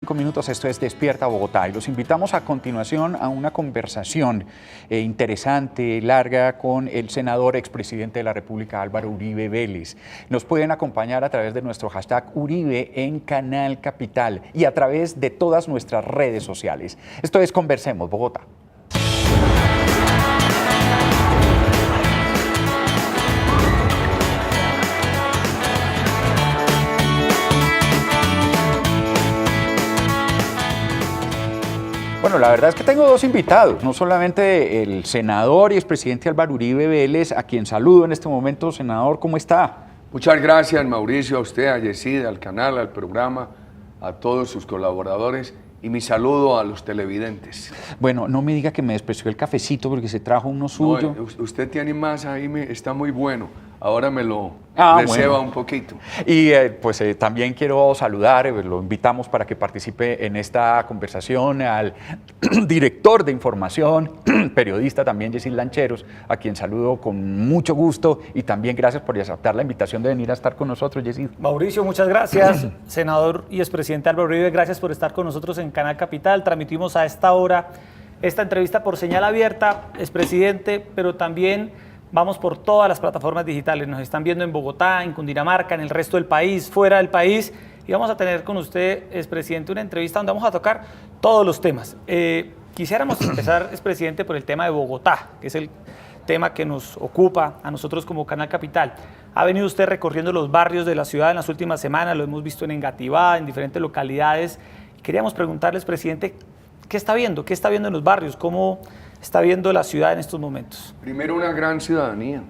5 minutos, esto es Despierta Bogotá y los invitamos a continuación a una conversación interesante, larga, con el senador expresidente de la República, Álvaro Uribe Vélez. Nos pueden acompañar a través de nuestro hashtag Uribe en Canal Capital y a través de todas nuestras redes sociales. Esto es Conversemos Bogotá. Bueno, la verdad es que tengo dos invitados, no solamente el senador y expresidente Álvaro Uribe Vélez, a quien saludo en este momento. Senador, ¿cómo está? Muchas gracias, Mauricio, a usted, a Yesida, al canal, al programa, a todos sus colaboradores y mi saludo a los televidentes. Bueno, no me diga que me despreció el cafecito porque se trajo uno suyo. No, usted tiene más ahí, está muy bueno. Ahora me lo receba un poquito. Y también quiero saludar, lo invitamos para que participe en esta conversación al director de información, periodista también, Yesid Lancheros, a quien saludo con mucho gusto y también gracias por aceptar la invitación de venir a estar con nosotros, Yesid. Mauricio, muchas gracias. Senador y expresidente Álvaro Uribe, gracias por estar con nosotros en Canal Capital. Transmitimos a esta hora esta entrevista por señal abierta, expresidente, pero también vamos por todas las plataformas digitales. Nos están viendo en Bogotá, en Cundinamarca, en el resto del país, fuera del país. Y vamos a tener con usted, expresidente, una entrevista donde vamos a tocar todos los temas. Quisiéramos empezar, expresidente, por el tema de Bogotá, que es el tema que nos ocupa a nosotros como Canal Capital. Ha venido usted recorriendo los barrios de la ciudad en las últimas semanas, lo hemos visto en Engativá, en diferentes localidades. Queríamos preguntarles, presidente, ¿qué está viendo? ¿Qué está viendo en los barrios? ¿Cómo está viendo la ciudad en estos momentos? Primero, una gran ciudadanía.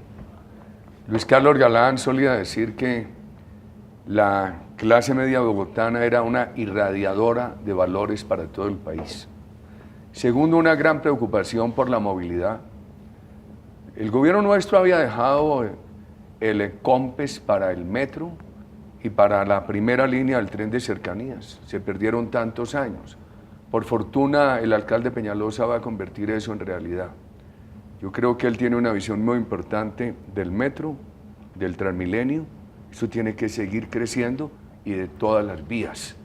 Luis Carlos Galán solía decir que la clase media bogotana era una irradiadora de valores para todo el país. Segundo, una gran preocupación por la movilidad. El gobierno nuestro había dejado el COMPES para el metro y para la primera línea del tren de cercanías. Se perdieron tantos años. Por fortuna, el alcalde Peñalosa va a convertir eso en realidad. Yo creo que él tiene una visión muy importante del metro, del Transmilenio. Eso tiene que seguir creciendo y de todas las vías.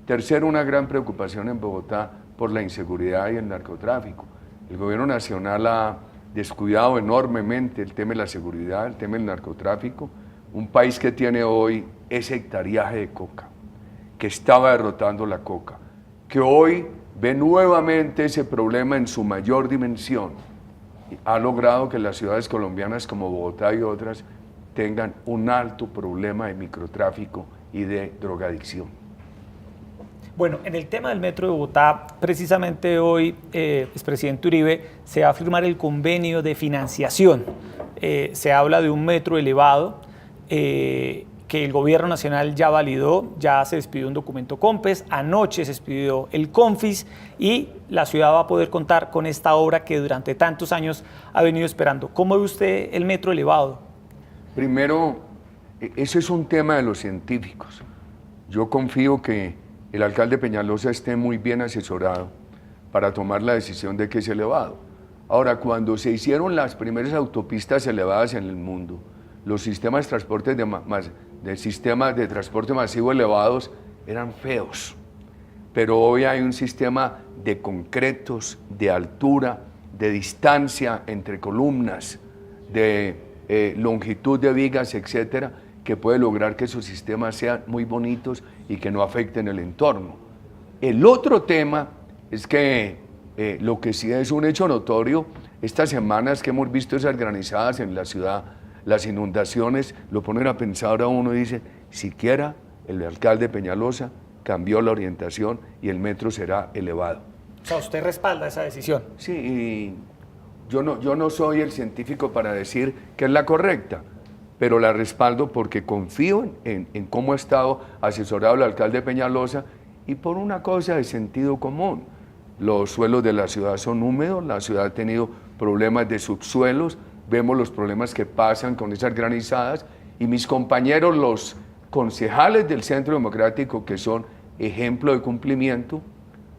Tercero, una gran preocupación en Bogotá por la inseguridad y el narcotráfico. El gobierno nacional ha descuidado enormemente el tema de la seguridad, el tema del narcotráfico. Un país que tiene hoy ese hectareaje de coca, que estaba derrotando la coca, que hoy ve nuevamente ese problema en su mayor dimensión, ha logrado que las ciudades colombianas como Bogotá y otras tengan un alto problema de microtráfico y de drogadicción. Bueno, en el tema del metro de Bogotá, precisamente hoy, expresidente Uribe, se va a firmar el convenio de financiación. Se habla de un metro elevado, que el gobierno nacional ya validó, ya se despidió un documento COMPES, anoche se despidió el CONFIS y la ciudad va a poder contar con esta obra que durante tantos años ha venido esperando. ¿Cómo ve usted el metro elevado? Primero, ese es un tema de los científicos. Yo confío que el alcalde Peñalosa esté muy bien asesorado para tomar la decisión de que es elevado. Ahora, cuando se hicieron las primeras autopistas elevadas en el mundo, los sistemas de transporte masivo elevados eran feos, pero hoy hay un sistema de concretos, de altura, de distancia entre columnas, de longitud de vigas, etcétera, que puede lograr que esos sistemas sean muy bonitos y que no afecten el entorno. El otro tema es que lo que sí es un hecho notorio, estas semanas que hemos visto esas granizadas en la ciudad, las inundaciones, lo ponen a pensar a uno y dice, siquiera el alcalde Peñalosa cambió la orientación y el metro será elevado. O sea, ¿usted respalda esa decisión? Sí, y yo no soy el científico para decir que es la correcta, pero la respaldo porque confío en cómo ha estado asesorado el alcalde Peñalosa y por una cosa de sentido común. Los suelos de la ciudad son húmedos, la ciudad ha tenido problemas de subsuelos, vemos los problemas que pasan con esas granizadas y mis compañeros, los concejales del Centro Democrático, que son ejemplo de cumplimiento,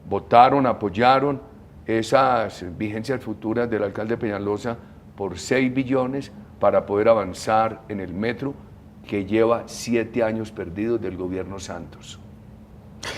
votaron, apoyaron esas vigencias futuras del alcalde Peñalosa por 6 billones para poder avanzar en el metro que lleva 7 años perdidos del gobierno Santos.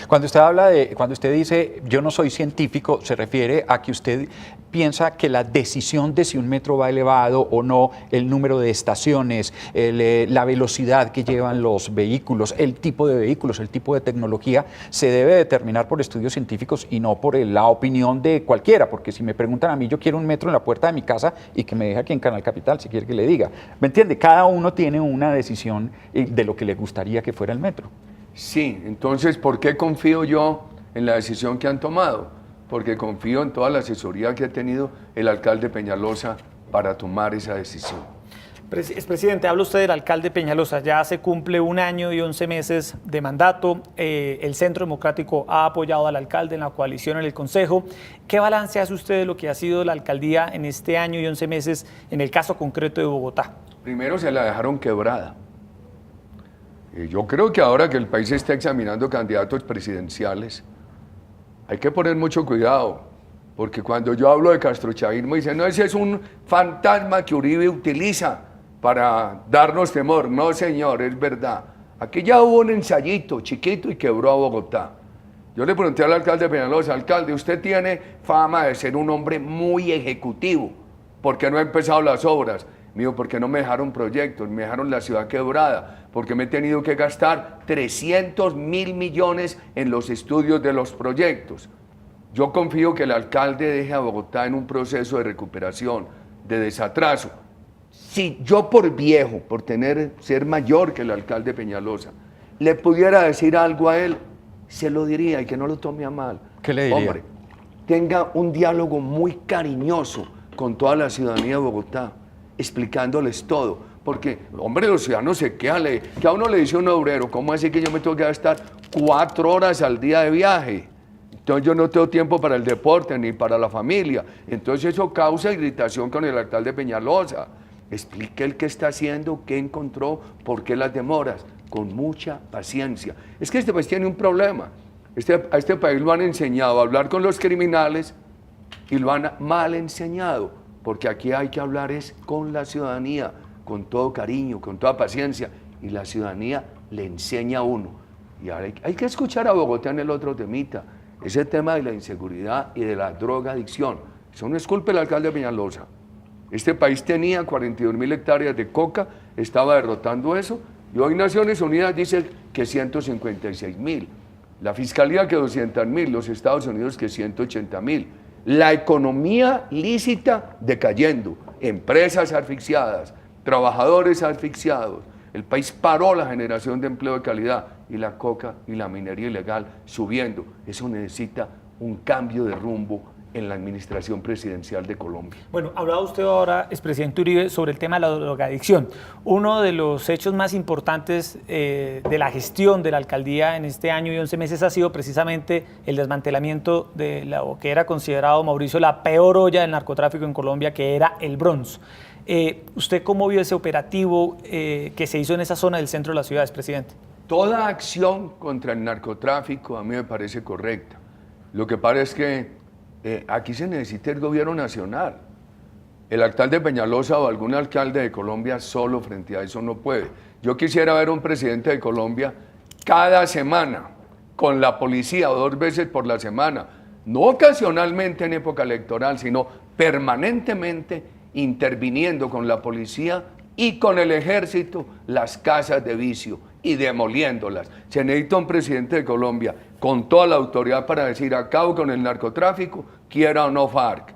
Cuando usted dice yo no soy científico, se refiere a que usted piensa que la decisión de si un metro va elevado o no, el número de estaciones, la velocidad que llevan los vehículos, el tipo de vehículos, el tipo de tecnología, se debe determinar por estudios científicos y no por la opinión de cualquiera, porque si me preguntan a mí, yo quiero un metro en la puerta de mi casa y que me deje aquí en Canal Capital, si quiere que le diga. ¿Me entiende? Cada uno tiene una decisión de lo que le gustaría que fuera el metro. Sí, entonces, ¿por qué confío yo en la decisión que han tomado? Porque confío en toda la asesoría que ha tenido el alcalde Peñalosa para tomar esa decisión. Expresidente, habla usted del alcalde Peñalosa, ya se cumple 1 año y 11 meses de mandato, el Centro Democrático ha apoyado al alcalde en la coalición en el Consejo. ¿Qué balance hace usted de lo que ha sido la alcaldía en este año y 11 meses en el caso concreto de Bogotá? Primero se la dejaron quebrada. Yo creo que ahora que el país está examinando candidatos presidenciales, hay que poner mucho cuidado, porque cuando yo hablo de castrochavismo, dicen, no, ese es un fantasma que Uribe utiliza para darnos temor. No, señor, es verdad. Aquí ya hubo un ensayito chiquito y quebró a Bogotá. Yo le pregunté al alcalde Peñalosa, alcalde, usted tiene fama de ser un hombre muy ejecutivo, ¿por qué no ha empezado las obras? Me dijo, porque no me dejaron proyectos, me dejaron la ciudad quebrada, porque me he tenido que gastar 300.000 millones en los estudios de los proyectos. Yo confío que el alcalde deje a Bogotá en un proceso de recuperación, de desatraso. Si yo por viejo, por ser mayor que el alcalde Peñalosa, le pudiera decir algo a él, se lo diría y que no lo tome a mal. ¿Qué le diría? Hombre, tenga un diálogo muy cariñoso con toda la ciudadanía de Bogotá, explicándoles todo, porque, hombre, los ciudadanos se quejan, que a uno le dice un obrero, ¿cómo así que yo me tengo que gastar 4 horas al día de viaje? Entonces yo no tengo tiempo para el deporte ni para la familia. Entonces eso causa irritación con el alcalde Peñalosa. Explique el qué está haciendo, qué encontró, por qué las demoras, con mucha paciencia. Es que este país tiene un problema. A este país lo han enseñado a hablar con los criminales y lo han mal enseñado. Porque aquí hay que hablar es con la ciudadanía, con todo cariño, con toda paciencia, y la ciudadanía le enseña a uno. Y ahora hay que escuchar a Bogotá en el otro temita, ese tema de la inseguridad y de la drogadicción. Eso no es culpa del alcalde Peñalosa. Este país tenía 42.000 hectáreas de coca, estaba derrotando eso, y hoy Naciones Unidas dice que 156.000. La Fiscalía que 200.000, los Estados Unidos que 180.000. La economía lícita decayendo, empresas asfixiadas, trabajadores asfixiados. El país paró la generación de empleo de calidad y la coca y la minería ilegal subiendo. Eso necesita un cambio de rumbo en la administración presidencial de Colombia. Bueno, hablaba usted ahora, expresidente Uribe, sobre el tema de la drogadicción. Uno de los hechos más importantes de la gestión de la alcaldía en este año y 11 meses ha sido precisamente el desmantelamiento de lo que era considerado, Mauricio, la peor olla del narcotráfico en Colombia, que era el Bronx. ¿Usted cómo vio ese operativo que se hizo en esa zona del centro de la ciudad, expresidente? Toda acción contra el narcotráfico a mí me parece correcta. Lo que pasa es que aquí se necesita el gobierno nacional. El alcalde Peñalosa o algún alcalde de Colombia solo frente a eso no puede. Yo quisiera ver un presidente de Colombia cada semana con la policía o 2 veces por la semana, no ocasionalmente en época electoral, sino permanentemente interviniendo con la policía y con el ejército las casas de vicio y demoliéndolas. Se necesita un presidente de Colombia con toda la autoridad para decir acabo con el narcotráfico, quiera o no FARC.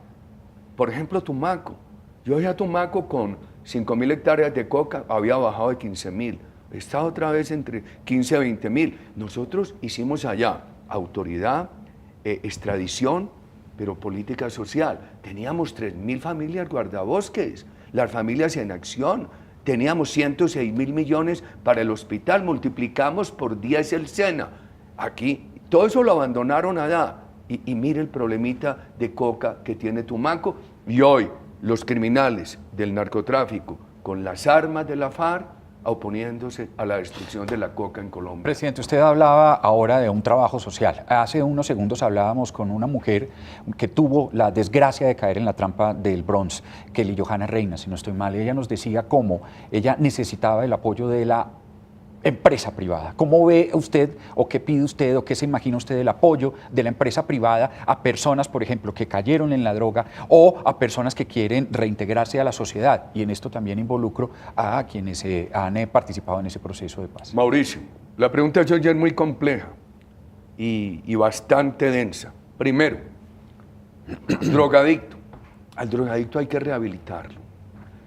Por ejemplo, Tumaco. Yo ya Tumaco con 5.000 hectáreas de coca había bajado de 15.000. Está otra vez entre 15 y 20.000. Nosotros hicimos allá autoridad, extradición, pero política social. Teníamos 3.000 familias guardabosques, las familias en acción. Teníamos 106.000 millones para el hospital, multiplicamos por 10 el SENA. Aquí, todo eso lo abandonaron allá. Y mire el problemita de coca que tiene Tumaco. Y hoy, los criminales del narcotráfico, con las armas de la FARC, oponiéndose a la destrucción de la coca en Colombia. Presidente, usted hablaba ahora de un trabajo social. Hace unos segundos hablábamos con una mujer que tuvo la desgracia de caer en la trampa del Bronx, Kelly Johanna Reina, si no estoy mal. Ella nos decía cómo ella necesitaba el apoyo de la empresa privada. ¿Cómo ve usted o qué pide usted o qué se imagina usted del apoyo de la empresa privada a personas, por ejemplo, que cayeron en la droga o a personas que quieren reintegrarse a la sociedad? Y en esto también involucro a quienes han participado en ese proceso de paz. Mauricio, la pregunta de hoy es muy compleja y bastante densa. Primero, drogadicto. Al drogadicto hay que rehabilitarlo.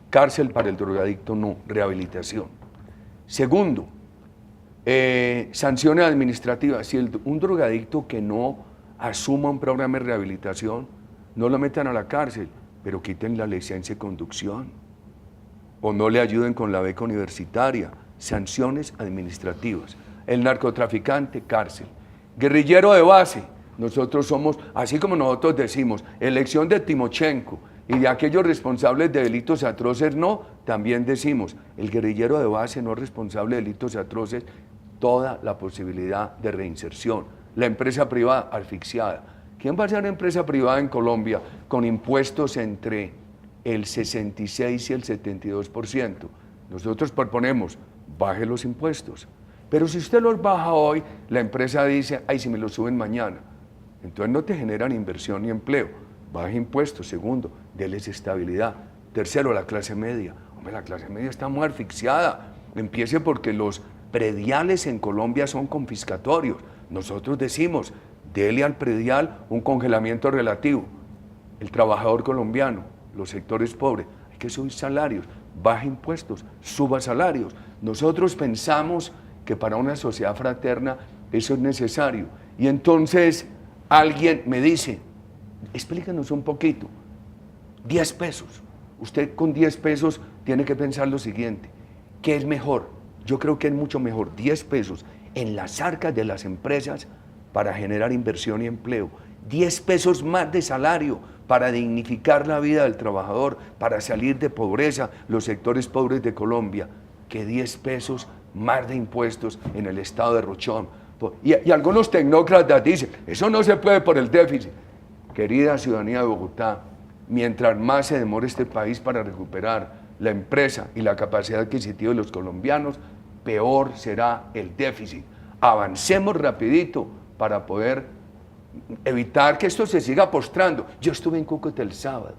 Cárcel para el drogadicto no, rehabilitación. Segundo, sanciones administrativas. Si un drogadicto que no asuma un programa de rehabilitación, no lo metan a la cárcel, pero quiten la licencia de conducción o no le ayuden con la beca universitaria. Sanciones administrativas. El narcotraficante, cárcel. Guerrillero de base. Nosotros somos, así como nosotros decimos, elección de Timochenko y de aquellos responsables de delitos atroces, no, también decimos, el guerrillero de base no responsable de delitos atroces, toda la posibilidad de reinserción. La empresa privada asfixiada. ¿Quién va a ser empresa privada en Colombia con impuestos entre el 66 y el 72%? Nosotros proponemos, baje los impuestos. Pero si usted los baja hoy, la empresa dice, ay, si me los suben mañana. Entonces no te generan inversión ni empleo. Baja impuestos. Segundo, déles estabilidad. Tercero, la clase media. Hombre, la clase media está muy asfixiada. Empiece porque los prediales en Colombia son confiscatorios. Nosotros decimos, dele al predial un congelamiento relativo. El trabajador colombiano, los sectores pobres, hay que subir salarios, baja impuestos, suba salarios. Nosotros pensamos que para una sociedad fraterna eso es necesario. Y entonces alguien me dice, explícanos un poquito, 10 pesos. Usted con 10 pesos tiene que pensar lo siguiente, ¿qué es mejor? Yo creo que es mucho mejor 10 pesos en las arcas de las empresas para generar inversión y empleo, 10 pesos más de salario para dignificar la vida del trabajador, para salir de pobreza, los sectores pobres de Colombia, que 10 pesos más de impuestos en el estado de Rochón. Y algunos tecnócratas dicen, eso no se puede por el déficit. Querida ciudadanía de Bogotá, mientras más se demore este país para recuperar la empresa y la capacidad adquisitiva de los colombianos, peor será el déficit. Avancemos rapidito para poder evitar que esto se siga postrando. Yo estuve en Cúcuta el sábado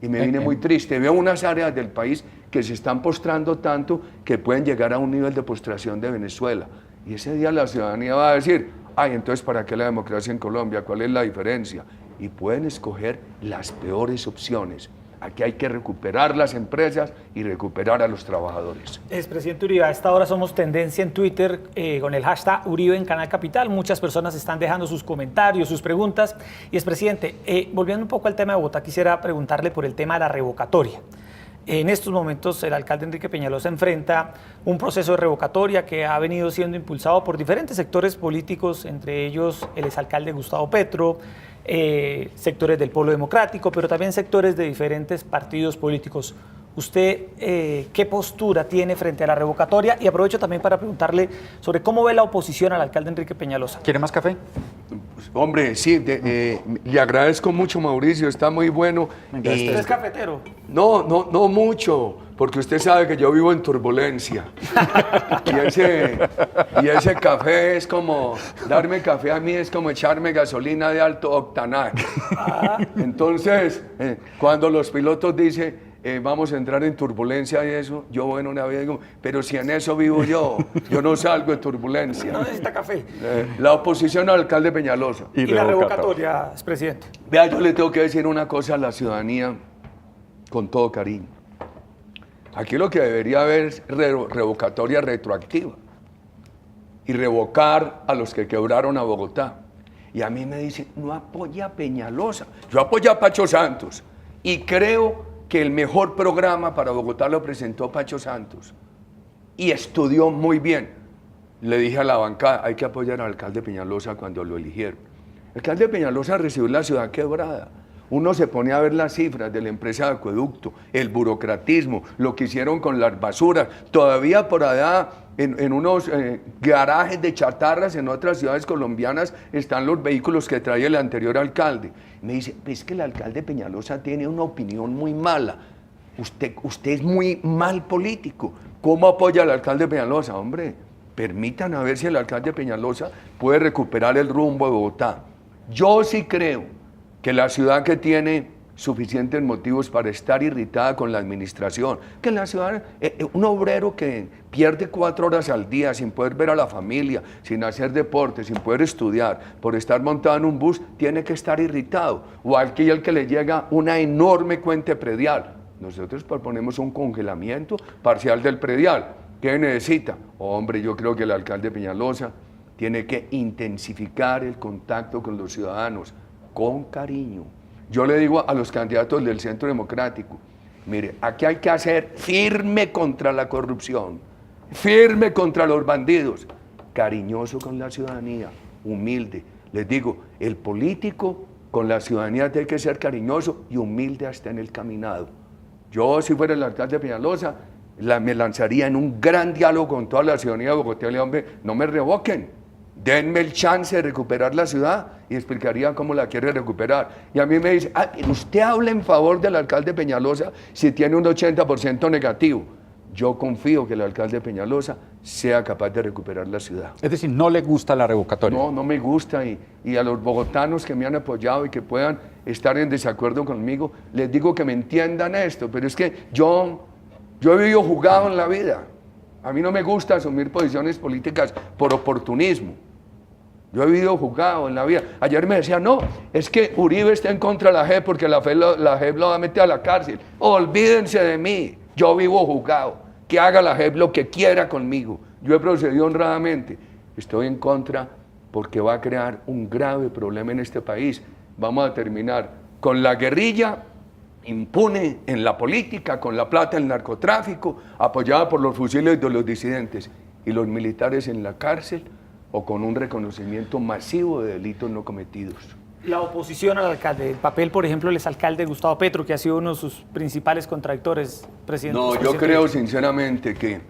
y me vine muy triste. Veo unas áreas del país que se están postrando tanto que pueden llegar a un nivel de postración de Venezuela. Y ese día la ciudadanía va a decir, ay, entonces ¿para qué la democracia en Colombia? ¿Cuál es la diferencia? Y pueden escoger las peores opciones. Aquí hay que recuperar las empresas y recuperar a los trabajadores. Expresidente Uribe, a esta hora somos tendencia en Twitter con el hashtag Uribe en Canal Capital. Muchas personas están dejando sus comentarios, sus preguntas. Y expresidente, volviendo un poco al tema de Bogotá, quisiera preguntarle por el tema de la revocatoria. En estos momentos el alcalde Enrique Peñalosa enfrenta un proceso de revocatoria que ha venido siendo impulsado por diferentes sectores políticos, entre ellos el exalcalde Gustavo Petro, sectores del Polo Democrático, pero también sectores de diferentes partidos políticos. ¿Usted qué postura tiene frente a la revocatoria? Y aprovecho también para preguntarle sobre cómo ve la oposición al alcalde Enrique Peñalosa. ¿Quiere más café? Hombre, sí, le agradezco mucho, Mauricio, está muy bueno. ¿Usted es cafetero? No mucho, porque usted sabe que yo vivo en turbulencia. Y ese café es como, darme café a mí es como echarme gasolina de alto octanaje. Entonces, cuando los pilotos dicen, vamos a entrar en turbulencia y eso, yo bueno una vez digo, pero si en eso vivo yo no salgo de turbulencia. No necesita café. La oposición al alcalde Peñalosa. Y la revocatoria, expresidente. Vea, yo le tengo que decir una cosa a la ciudadanía con todo cariño. Aquí lo que debería haber es revocatoria retroactiva y revocar a los que quebraron a Bogotá. Y a mí me dicen, no apoya a Peñalosa. Yo apoyo a Pacho Santos y creo que el mejor programa para Bogotá lo presentó Pacho Santos y estudió muy bien. Le dije a la bancada, hay que apoyar al alcalde Peñalosa cuando lo eligieron. El alcalde Peñalosa recibió la ciudad quebrada. Uno se pone a ver las cifras de la empresa de acueducto, el burocratismo, lo que hicieron con las basuras. Todavía por allá, en unos garajes de chatarras en otras ciudades colombianas, están los vehículos que trae el anterior alcalde. Me dice, es que el alcalde Peñalosa tiene una opinión muy mala. Usted es muy mal político. ¿Cómo apoya al alcalde Peñalosa? Hombre, permitan a ver si el alcalde Peñalosa puede recuperar el rumbo de Bogotá. Yo sí creo que la ciudad que tiene suficientes motivos para estar irritada con la administración, que la ciudad, un obrero que pierde 4 horas al día sin poder ver a la familia, sin hacer deporte, sin poder estudiar, por estar montado en un bus, tiene que estar irritado, o aquel que le llega una enorme cuenta predial. Nosotros proponemos un congelamiento parcial del predial. ¿Qué necesita? Hombre, yo creo que el alcalde Peñalosa tiene que intensificar el contacto con los ciudadanos, con cariño. Yo le digo a los candidatos del Centro Democrático, mire, aquí hay que hacer firme contra la corrupción, firme contra los bandidos, cariñoso con la ciudadanía, humilde. Les digo, el político con la ciudadanía tiene que ser cariñoso y humilde hasta en el caminado. Yo, si fuera el alcalde de Peñalosa, me lanzaría en un gran diálogo con toda la ciudadanía de Bogotá. Le digo, hombre, no me revoquen. Denme el chance de recuperar la ciudad y explicaría cómo la quiere recuperar. Y a mí me dice, usted habla en favor del alcalde Peñalosa si tiene un 80% negativo. Yo confío que el alcalde Peñalosa sea capaz de recuperar la ciudad. Es decir, ¿no le gusta la revocatoria? No, no me gusta. Y a los bogotanos que me han apoyado y que puedan estar en desacuerdo conmigo, les digo que me entiendan esto. Pero es que yo he vivido jugado en la vida. A mí no me gusta asumir posiciones políticas por oportunismo. Yo he vivido jugado en la vida. Ayer me decía, no, es que Uribe está en contra de la JEP porque la JEP lo va a meter a la cárcel. Olvídense de mí, yo vivo jugado. Que haga la JEP lo que quiera conmigo. Yo he procedido honradamente. Estoy en contra porque va a crear un grave problema en este país. Vamos a terminar con la guerrilla impune en la política, con la plata en el narcotráfico, apoyada por los fusiles de los disidentes, y los militares en la cárcel, o con un reconocimiento masivo de delitos no cometidos. La oposición al alcalde, el papel, por ejemplo, del exalcalde Gustavo Petro, que ha sido uno de sus principales contradictores, presidente. No, yo creo sinceramente que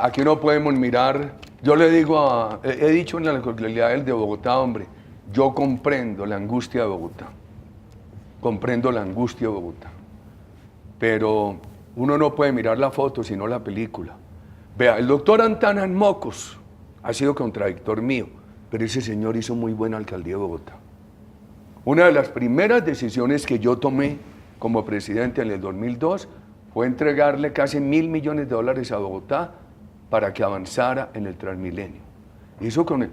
aquí no podemos mirar. Yo le digo, he dicho en la localidad de Bogotá, hombre, yo comprendo la angustia de Bogotá. Comprendo la angustia de Bogotá. Pero uno no puede mirar la foto, sino la película. Vea, el doctor Antana en Mocos ha sido contradictor mío, pero ese señor hizo muy buena alcaldía de Bogotá. Una de las primeras decisiones que yo tomé como presidente en el 2002 fue entregarle casi $1.000 millones a Bogotá para que avanzara en el Transmilenio. Hizo con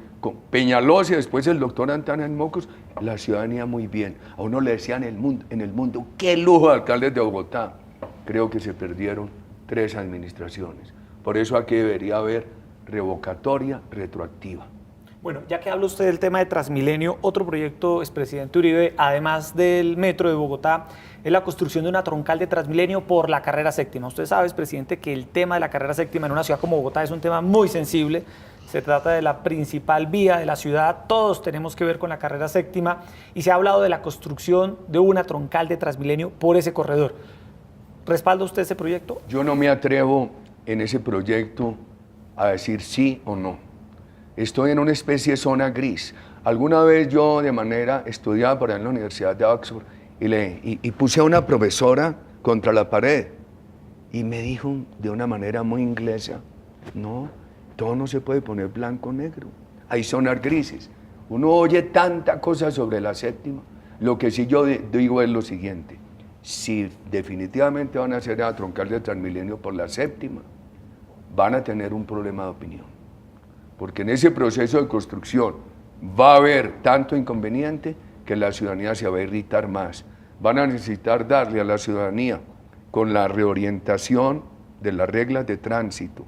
Peñalosa y después el doctor Antana en Mocos, la ciudadanía muy bien. A uno le decían en el mundo, qué lujo de alcaldes de Bogotá. Creo que se perdieron 3 administraciones. Por eso aquí debería haber revocatoria retroactiva. Bueno, ya que habla usted del tema de Transmilenio, otro proyecto, expresidente Uribe, además del metro de Bogotá, es la construcción de una troncal de Transmilenio por la carrera séptima. Usted sabe, presidente, que el tema de la carrera séptima en una ciudad como Bogotá es un tema muy sensible. Se trata de la principal vía de la ciudad, todos tenemos que ver con la carrera séptima, y se ha hablado de la construcción de una troncal de Transmilenio por ese corredor. ¿Respalda usted ese proyecto? Yo no me atrevo en ese proyecto a decir sí o no. Estoy en una especie de zona gris. Alguna vez yo de manera estudiaba por ahí en la Universidad de Oxford y puse a una profesora contra la pared y me dijo de una manera muy inglesa, no, todo no se puede poner blanco o negro, hay zonas grises. Uno oye tanta cosa sobre la séptima. Lo que sí yo digo es lo siguiente, si definitivamente van a hacer la troncal de Transmilenio por la séptima, van a tener un problema de opinión. Porque en ese proceso de construcción va a haber tanto inconveniente que la ciudadanía se va a irritar más. Van a necesitar darle a la ciudadanía, con la reorientación de las reglas de tránsito,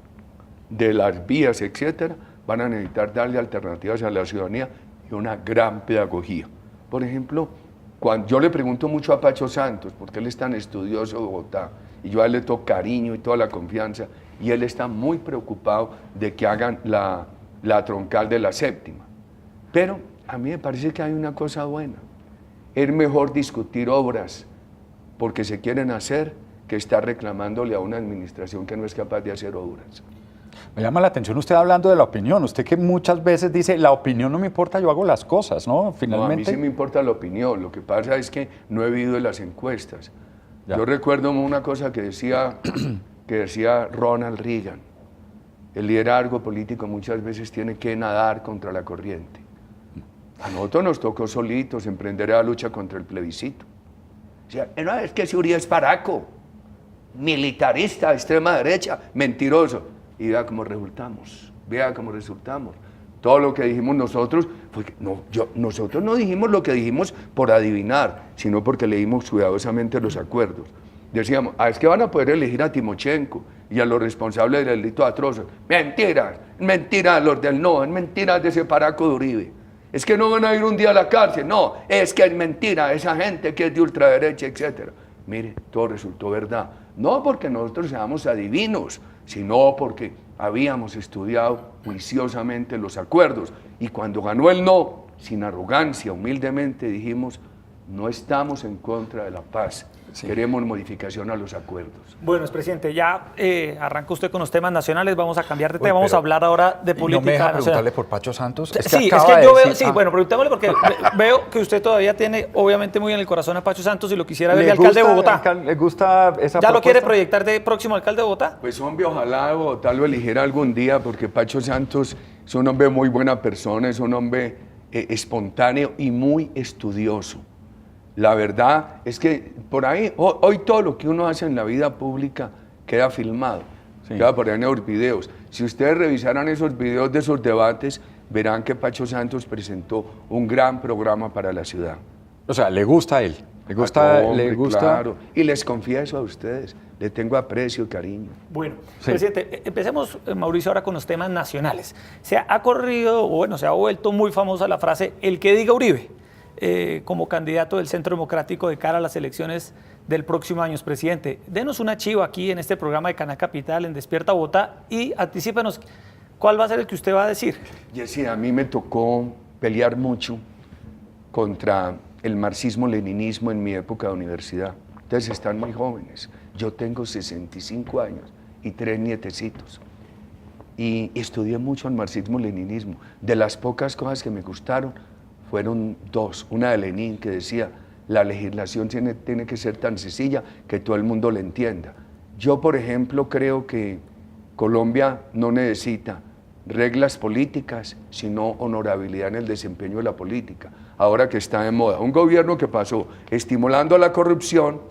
de las vías, etcétera, van a necesitar darle alternativas a la ciudadanía y una gran pedagogía. Por ejemplo, cuando yo le pregunto mucho a Pacho Santos, porque él es tan estudioso de Bogotá, y yo a él le toco cariño y toda la confianza, y él está muy preocupado de que hagan la troncal de la séptima. Pero a mí me parece que hay una cosa buena. Es mejor discutir obras porque se quieren hacer que estar reclamándole a una administración que no es capaz de hacer obras. Me llama la atención usted hablando de la opinión. Usted que muchas veces dice, la opinión no me importa, yo hago las cosas, ¿no? Finalmente. No, a mí sí me importa la opinión. Lo que pasa es que no he vivido en las encuestas. Ya. Yo recuerdo una cosa que decía Ronald Reagan. el liderazgo político muchas veces tiene que nadar contra la corriente. A nosotros nos tocó solitos emprender la lucha contra el plebiscito. O sea, no, es que ese Uribe es paraco, militarista, extrema derecha, mentiroso. Y vea cómo resultamos, vea cómo resultamos. Todo lo que dijimos nosotros, nosotros no dijimos lo que dijimos por adivinar, sino porque leímos cuidadosamente los acuerdos. Decíamos, es que van a poder elegir a Timochenko y a los responsables del delito atroz. Mentiras, mentiras los del no, es mentiras de ese paraco de Uribe. Es que no van a ir un día a la cárcel, no, es que es mentira esa gente que es de ultraderecha, etc. Mire, todo resultó verdad. No porque nosotros seamos adivinos, sino porque habíamos estudiado juiciosamente los acuerdos. Y cuando ganó el no, sin arrogancia, humildemente dijimos, no estamos en contra de la paz. Sí. Queremos modificación a los acuerdos. Bueno, expresidente, ya arranca usted con los temas nacionales, vamos a cambiar de tema, vamos a hablar ahora de política ¿No me deja nacional? Preguntarle por Pacho Santos? Bueno, preguntémosle porque veo que usted todavía tiene obviamente muy en el corazón a Pacho Santos y lo quisiera ver de alcalde de Bogotá. ¿Le gusta esa propuesta? ¿Ya lo quiere proyectar de próximo alcalde de Bogotá? Pues hombre, ojalá Bogotá lo eligiera algún día, porque Pacho Santos es un hombre muy buena persona, es un hombre espontáneo y muy estudioso. La verdad es que por ahí, hoy todo lo que uno hace en la vida pública queda filmado, sí. Queda por ahí en los videos. Si ustedes revisaran esos videos de esos debates, verán que Pacho Santos presentó un gran programa para la ciudad. O sea, ¿le gusta a él? ¿Le gusta? Claro, y les confieso a ustedes, le tengo aprecio y cariño. Bueno, sí. Presidente, empecemos, Mauricio, ahora con los temas nacionales. Se ha corrido, se ha vuelto muy famosa la frase, el que diga Uribe. Como candidato del Centro Democrático de cara a las elecciones del próximo año, presidente. Denos una chiva aquí en este programa de Canal Capital, en Despierta Bogotá, y anticípenos cuál va a ser el que usted va a decir. Jessy, a mí me tocó pelear mucho contra el marxismo-leninismo en mi época de universidad. Ustedes están muy jóvenes. Yo tengo 65 años y 3 nietecitos. Y estudié mucho el marxismo-leninismo. De las pocas cosas que me gustaron, fueron 2, una de Lenin que decía, la legislación tiene que ser tan sencilla que todo el mundo la entienda. Yo, por ejemplo, creo que Colombia no necesita reglas políticas, sino honorabilidad en el desempeño de la política, ahora que está de moda. Un gobierno que pasó estimulando la corrupción,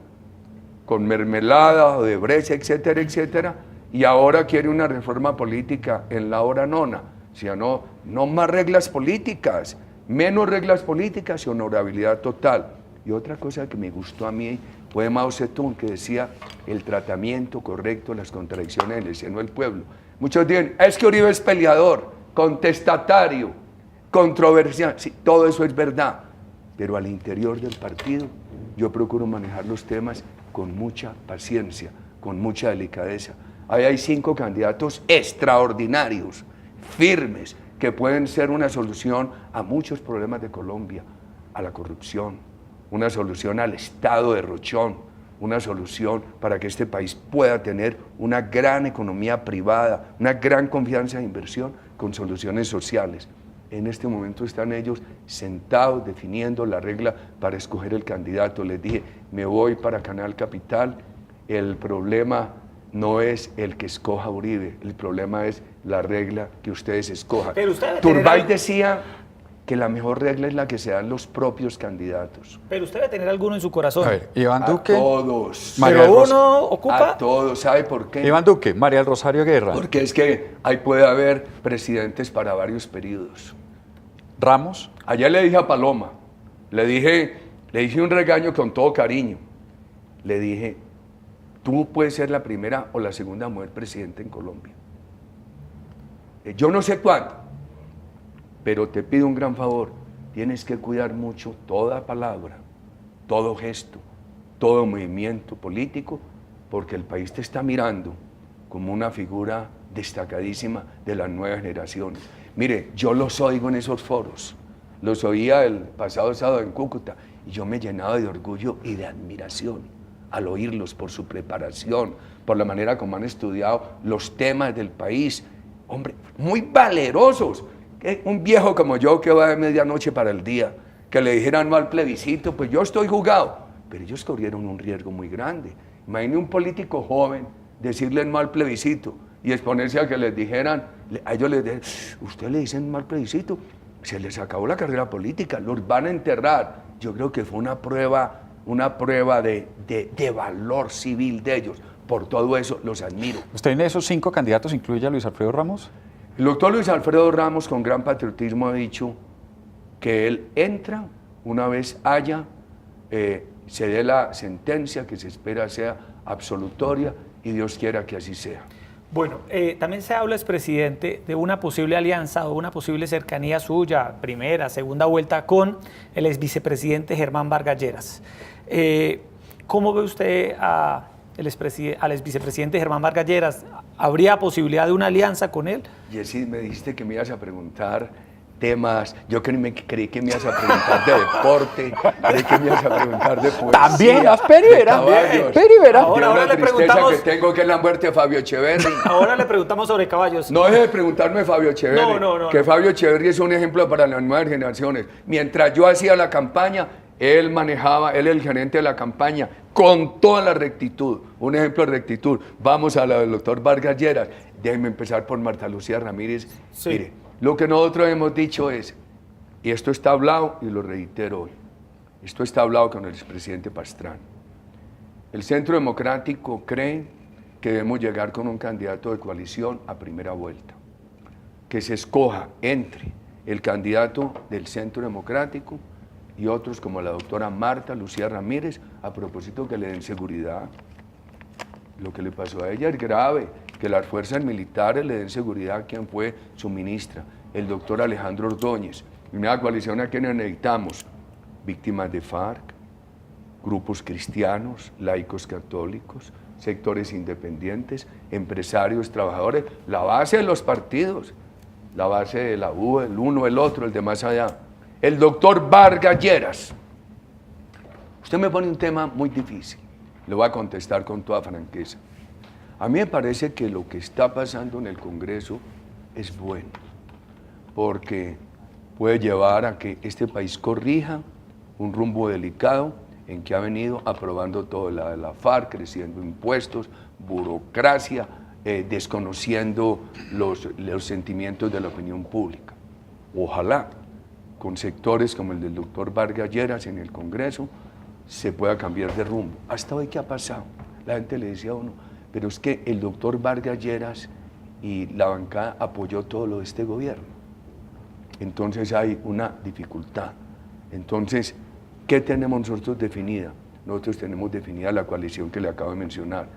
con mermelada, Odebrecht, etcétera, etcétera, y ahora quiere una reforma política en la hora nona. O sea, no más reglas políticas, menos reglas políticas y honorabilidad total. Y otra cosa que me gustó a mí fue Mao Zedong, que decía el tratamiento correcto de las contradicciones en el seno del pueblo. Muchos dicen, es que Uribe es peleador, contestatario, controversial. Sí, todo eso es verdad, pero al interior del partido yo procuro manejar los temas con mucha paciencia, con mucha delicadeza. Ahí hay 5 candidatos extraordinarios, firmes, que pueden ser una solución a muchos problemas de Colombia, a la corrupción, una solución al estado derrochón, una solución para que este país pueda tener una gran economía privada, una gran confianza de inversión con soluciones sociales. En este momento están ellos sentados definiendo la regla para escoger el candidato. Les dije, me voy para Canal Capital, el problema no es el que escoja Uribe, el problema es la regla que ustedes escojan. Turbay decía que la mejor regla es la que se dan los propios candidatos. Pero usted debe tener alguno en su corazón. A ver, Iván Duque. A todos. Pero uno ocupa. A todos, ¿sabe por qué? Iván Duque, María del Rosario Guerra. Porque es que ahí puede haber presidentes para varios periodos. Ramos. Allá le dije a Paloma, le dije un regaño con todo cariño. Le dije, tú puedes ser la primera o la segunda mujer presidenta en Colombia. Yo no sé cuándo, pero te pido un gran favor, tienes que cuidar mucho toda palabra, todo gesto, todo movimiento político, porque el país te está mirando como una figura destacadísima de las nuevas generaciones. Mire, yo los oigo en esos foros, los oía el pasado sábado en Cúcuta, y yo me llenaba de orgullo y de admiración al oírlos por su preparación, por la manera como han estudiado los temas del país. Hombre, muy valerosos. Un viejo como yo que va de medianoche para el día, que le dijeran no al plebiscito, pues yo estoy jugado. Pero ellos corrieron un riesgo muy grande. Imagine un político joven decirle no al plebiscito y exponerse a que les dijeran, a ellos les dijeron, usted le dicen mal plebiscito, se les acabó la carrera política, los van a enterrar. Yo creo que fue una prueba de valor civil de ellos. Por todo eso los admiro. ¿Usted en esos 5 candidatos incluye a Luis Alfredo Ramos? El doctor Luis Alfredo Ramos, con gran patriotismo, ha dicho que él entra una vez se dé la sentencia que se espera sea absolutoria y Dios quiera que así sea. Bueno, también se habla, expresidente, de una posible alianza o una posible cercanía suya, primera, segunda vuelta, con el exvicepresidente Germán Vargas Lleras. ¿Cómo ve usted al exvicepresidente Germán Vargas Lleras? ¿Habría posibilidad de una alianza con él? Jessy, me dijiste que me ibas a preguntar temas, yo creí que me ibas a preguntar de deporte, creí que me ibas a preguntar de poesía. También, Peri Vera. Ahora le preguntamos que tengo que es la muerte de Fabio Echeverri. Ahora le preguntamos sobre caballos. No deje de preguntarme Fabio Echeverri, No. Fabio Echeverri es un ejemplo para las nuevas generaciones. Mientras yo hacía la campaña, él era el gerente de la campaña, con toda la rectitud, un ejemplo de rectitud. Vamos a la del doctor Vargas Lleras. Déjenme empezar por Marta Lucía Ramírez. Sí. Mire, lo que nosotros hemos dicho es, y esto está hablado y lo reitero hoy, esto está hablado con el expresidente Pastrana. El Centro Democrático cree que debemos llegar con un candidato de coalición a primera vuelta, que se escoja entre el candidato del Centro Democrático y otros como la doctora Marta Lucía Ramírez, a propósito que le den seguridad. Lo que le pasó a ella es grave, que las fuerzas militares le den seguridad a quien fue su ministra, el doctor Alejandro Ordóñez. Una coalición a quienes necesitamos, víctimas de FARC, grupos cristianos, laicos católicos, sectores independientes, empresarios, trabajadores, la base de los partidos, la base de la U, el uno, el otro, el de más allá. El doctor Vargas Lleras. Usted me pone un tema muy difícil, le voy a contestar con toda franqueza. A mí me parece que lo que está pasando en el Congreso es bueno, porque puede llevar a que este país corrija un rumbo delicado en que ha venido aprobando todo la FARC, creciendo impuestos, burocracia, desconociendo los sentimientos de la opinión pública. Ojalá, con sectores como el del doctor Vargas Lleras en el Congreso, se pueda cambiar de rumbo. Hasta hoy, ¿qué ha pasado? La gente le decía a uno, pero es que el doctor Vargas Lleras y la bancada apoyó todo lo de este gobierno. Entonces hay una dificultad. Entonces, ¿qué tenemos nosotros definida? Nosotros tenemos definida la coalición que le acabo de mencionar.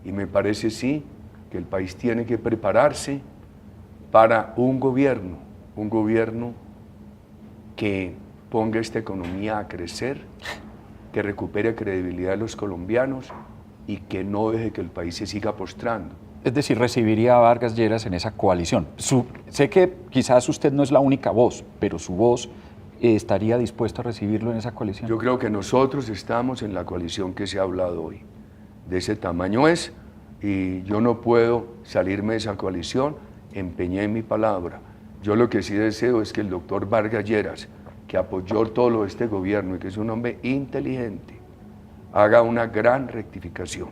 Y me parece sí que el país tiene que prepararse para un gobierno que ponga esta economía a crecer, que recupere credibilidad de los colombianos y que no deje que el país se siga postrando. Es decir, recibiría a Vargas Lleras en esa coalición. Sé que quizás usted no es la única voz, pero su voz estaría dispuesta a recibirlo en esa coalición. Yo creo que nosotros estamos en la coalición que se ha hablado hoy. De ese tamaño es, y yo no puedo salirme de esa coalición, empeñé mi palabra. Yo lo que sí deseo es que el doctor Vargas Lleras, que apoyó todo lo de este gobierno y que es un hombre inteligente, haga una gran rectificación,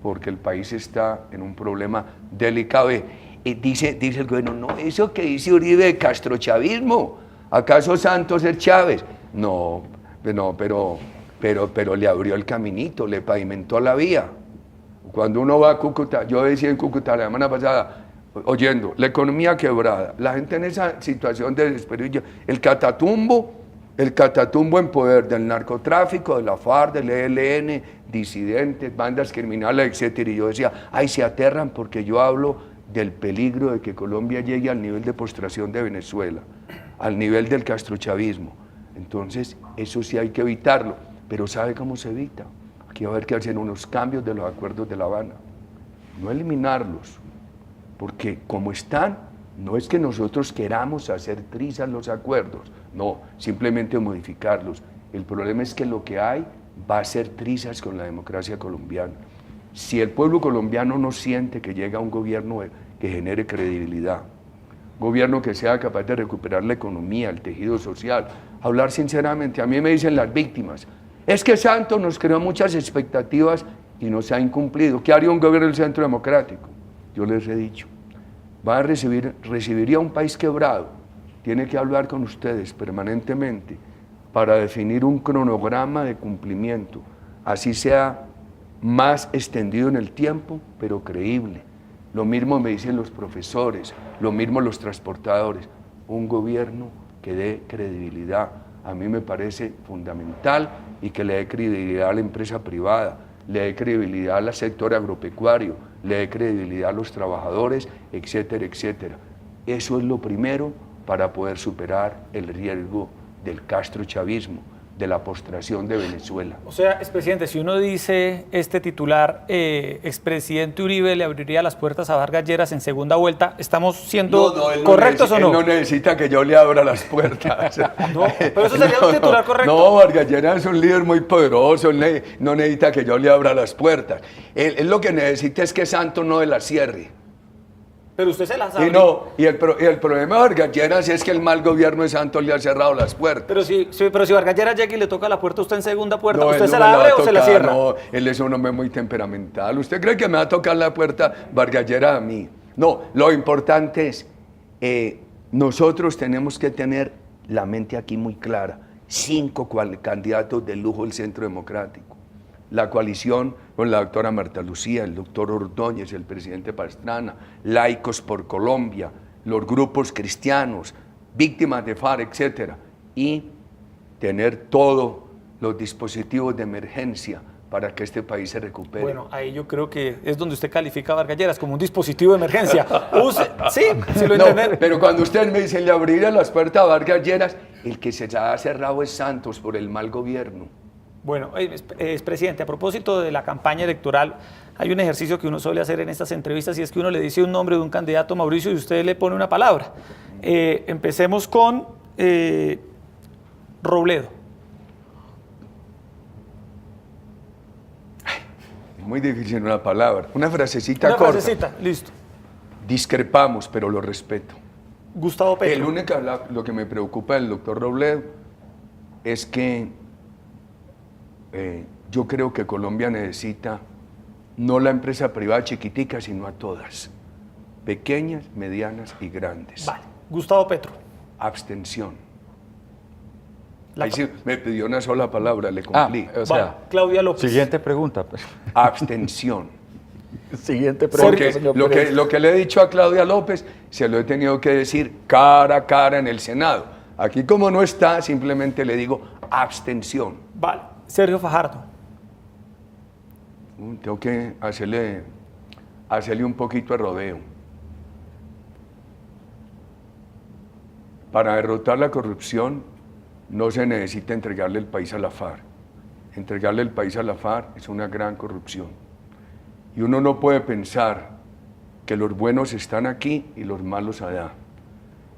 porque el país está en un problema delicado. Dice el gobierno, no, eso que dice Uribe de castrochavismo, ¿acaso Santos es Chávez? No, pero le abrió el caminito, le pavimentó la vía. Cuando uno va a Cúcuta, yo decía en Cúcuta la semana pasada, oyendo, la economía quebrada, la gente en esa situación de desespero, el catatumbo en poder del narcotráfico, de la FARC, del ELN, disidentes, bandas criminales, etc. Y yo decía, ay, se aterran porque yo hablo del peligro de que Colombia llegue al nivel de postración de Venezuela, al nivel del castrochavismo. Entonces, eso sí hay que evitarlo, pero ¿sabe cómo se evita? Aquí va a haber que hacer unos cambios de los acuerdos de La Habana, no eliminarlos, porque como están, no es que nosotros queramos hacer trizas los acuerdos, no, simplemente modificarlos. El problema es que lo que hay va a ser trizas con la democracia colombiana. Si el pueblo colombiano no siente que llega un gobierno que genere credibilidad, gobierno que sea capaz de recuperar la economía, el tejido social, hablar sinceramente, a mí me dicen las víctimas, es que Santos nos creó muchas expectativas y no se ha incumplido. ¿Qué haría un gobierno del Centro Democrático? yo les he dicho, recibiría un país quebrado, tiene que hablar con ustedes permanentemente para definir un cronograma de cumplimiento, así sea más extendido en el tiempo, pero creíble. Lo mismo me dicen los profesores, lo mismo los transportadores. Un gobierno que dé credibilidad, a mí me parece fundamental, y que le dé credibilidad a la empresa privada, le dé credibilidad al sector agropecuario, le dé credibilidad a los trabajadores, etcétera, etcétera. Eso es lo primero para poder superar el riesgo del castrochavismo, de la postración de Venezuela. O sea, expresidente, si uno dice este titular, expresidente Uribe le abriría las puertas a Vargas Lleras en segunda vuelta, ¿estamos siendo correctos o no? Él no necesita que yo le abra las puertas. No, pero eso sería un titular correcto. No, Vargas Lleras es un líder muy poderoso, él no necesita que yo le abra las puertas. Él lo que necesita es que Santos no las cierre. Pero usted se las abrió. Y el problema de Vargas Lleras es que el mal gobierno de Santos le ha cerrado las puertas. Pero si Vargas Lleras llega y le toca la puerta a usted en segunda puerta, No, ¿usted él se no la me abre va a o se la tocar, cierra? No, él es un hombre muy temperamental. ¿Usted cree que me va a tocar la puerta Vargas Lleras a mí? No, lo importante es, nosotros tenemos que tener la mente aquí muy clara. 5 candidatos de lujo del Centro Democrático. La coalición con la doctora Marta Lucía, el doctor Ordóñez, el presidente Pastrana, Laicos por Colombia, los grupos cristianos, víctimas de FARC, etc. Y tener todos los dispositivos de emergencia para que este país se recupere. Bueno, ahí yo creo que es donde usted califica a Vargas Lleras como un dispositivo de emergencia. Sí lo entienden. Pero cuando usted me dice le abriría las puertas a Vargas Lleras, el que se ha cerrado es Santos por el mal gobierno. Bueno, expresidente, a propósito de la campaña electoral, hay un ejercicio que uno suele hacer en estas entrevistas y es que uno le dice un nombre de un candidato, Mauricio, y usted le pone una palabra. Empecemos con Robledo. Es muy difícil una palabra, una frasecita corta. Una frasecita, listo. Discrepamos, pero lo respeto. Gustavo Petro. El único, lo que me preocupa del doctor Robledo es que yo creo que Colombia necesita no la empresa privada chiquitica, sino a todas, pequeñas, medianas y grandes. Vale. Gustavo Petro. Abstención. Ahí sí me pidió una sola palabra, le cumplí. O sea, vale. Claudia López. Siguiente pregunta. Abstención. Siguiente pregunta, Porque señor lo que le he dicho a Claudia López se lo he tenido que decir cara a cara en el Senado. Aquí como no está, simplemente le digo abstención. Vale. Sergio Fajardo. Tengo que hacerle un poquito de rodeo. Para derrotar la corrupción no se necesita entregarle el país a la FARC. Entregarle el país a la FARC es una gran corrupción. Y uno no puede pensar que los buenos están aquí y los malos allá.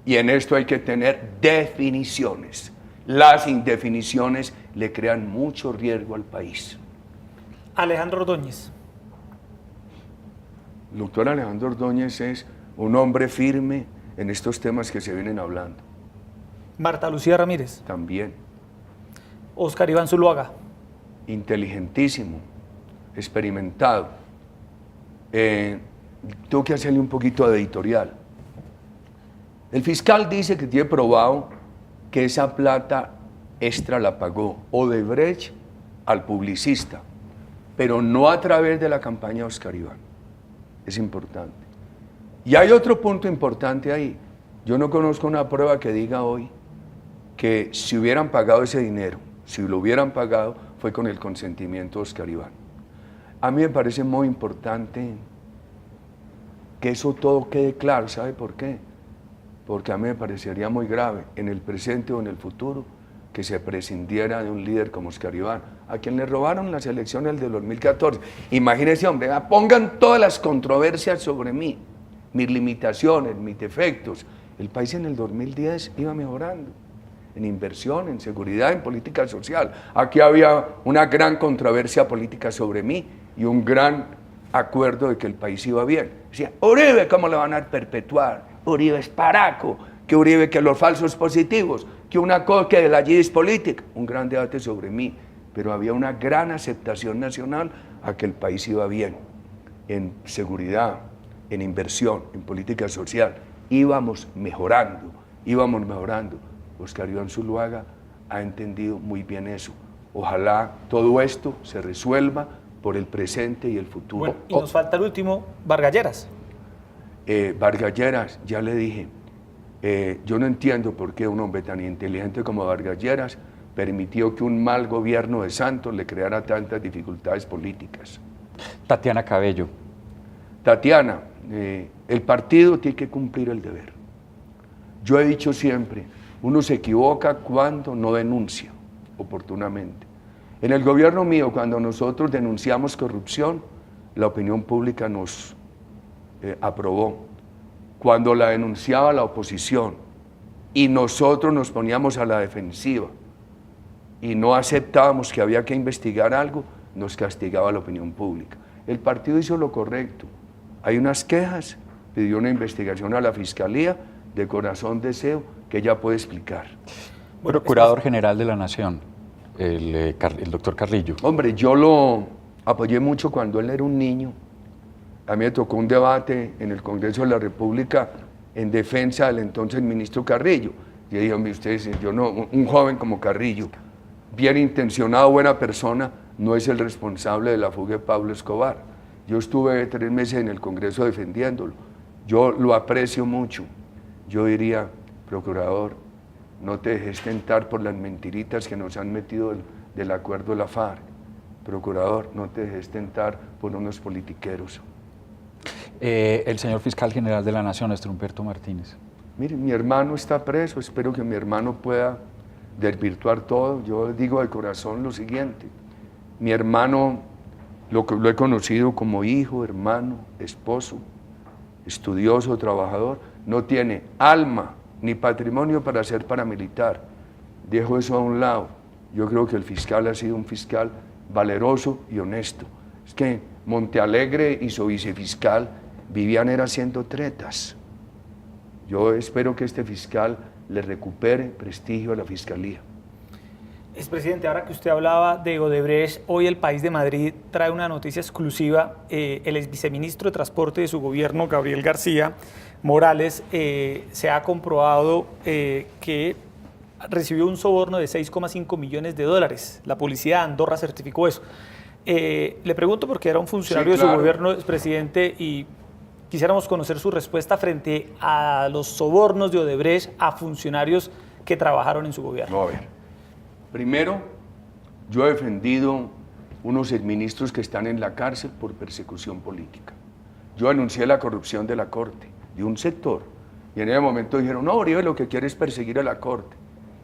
Y en esto hay que tener definiciones. Las indefiniciones le crean mucho riesgo al país. Alejandro Ordóñez. El doctor Alejandro Ordóñez es un hombre firme en estos temas que se vienen hablando. Marta Lucía Ramírez. También. Oscar Iván Zuluaga. Inteligentísimo, experimentado. Tengo que hacerle un poquito de editorial. El fiscal dice que tiene probado que esa plata extra la pagó Odebrecht al publicista, pero no a través de la campaña de Oscar Iván. Es importante. Y hay otro punto importante ahí. Yo no conozco una prueba que diga hoy que si hubieran pagado ese dinero, si lo hubieran pagado, fue con el consentimiento de Oscar Iván. A mí me parece muy importante que eso todo quede claro. ¿Sabe por qué? Porque a mí me parecería muy grave en el presente o en el futuro que se prescindiera de un líder como Oscar Iván, a quien le robaron las elecciones del 2014. Imagínense, hombre, pongan todas las controversias sobre mí, mis limitaciones, mis defectos. El país en el 2010 iba mejorando, en inversión, en seguridad, en política social. Aquí había una gran controversia política sobre mí y un gran acuerdo de que el país iba bien. Decía, Uribe, ¿cómo le van a perpetuar? Uribe es paraco, que Uribe, que los falsos positivos, que una cosa, que la yidis política. Un gran debate sobre mí, pero había una gran aceptación nacional a que el país iba bien, en seguridad, en inversión, en política social, íbamos mejorando. Óscar Iván Zuluaga ha entendido muy bien eso. Ojalá todo esto se resuelva por el presente y el futuro. Bueno, y nos falta el último, Vargas Lleras. Vargas Lleras, ya le dije, yo no entiendo por qué un hombre tan inteligente como Vargas Lleras permitió que un mal gobierno de Santos le creara tantas dificultades políticas. Tatiana Cabello. Tatiana, el partido tiene que cumplir el deber. Yo he dicho siempre, uno se equivoca cuando no denuncia oportunamente. En el gobierno mío, cuando nosotros denunciamos corrupción, la opinión pública nos aprobó. Cuando la denunciaba la oposición y nosotros nos poníamos a la defensiva y no aceptábamos que había que investigar algo, nos castigaba la opinión pública. El partido hizo lo correcto. Hay unas quejas, pidió una investigación a la Fiscalía, de corazón deseo que ella puede explicar. Bueno, Procurador General de la Nación, el doctor Carrillo. Hombre, yo lo apoyé mucho cuando él era un niño. A mí me tocó un debate en el Congreso de la República en defensa del entonces ministro Carrillo. Yo dije, ustedes, yo no, un joven como Carrillo, bien intencionado, buena persona, no es el responsable de la fuga de Pablo Escobar. Yo estuve 3 meses en el Congreso defendiéndolo. Yo lo aprecio mucho. Yo diría, procurador, no te dejes tentar por las mentiritas que nos han metido del acuerdo de la FARC. Procurador, no te dejes tentar por unos politiqueros. El señor Fiscal General de la Nación, Néstor Humberto Martínez. Mire, mi hermano está preso, espero que mi hermano pueda desvirtuar todo. Yo digo de corazón lo siguiente, mi hermano lo he conocido como hijo, hermano, esposo, estudioso, trabajador, no tiene alma ni patrimonio para ser paramilitar. Dejo eso a un lado. Yo creo que el fiscal ha sido un fiscal valeroso y honesto. Es que Montealegre y su vicefiscal vivían haciendo tretas. Yo espero que este fiscal le recupere prestigio a la Fiscalía. Expresidente, ahora que usted hablaba de Odebrecht, hoy El País de Madrid trae una noticia exclusiva. El exviceministro de Transporte de su gobierno, Gabriel García Morales, se ha comprobado que recibió un soborno de 6,5 millones de dólares. La policía de Andorra certificó eso. Le pregunto porque era un funcionario de su gobierno, expresidente, y quisiéramos conocer su respuesta frente a los sobornos de Odebrecht a funcionarios que trabajaron en su gobierno. No, a ver. Primero, yo he defendido unos exministros que están en la cárcel por persecución política. Yo anuncié la corrupción de la Corte, de un sector, y en ese momento dijeron, no, Uribe lo que quiere es perseguir a la Corte.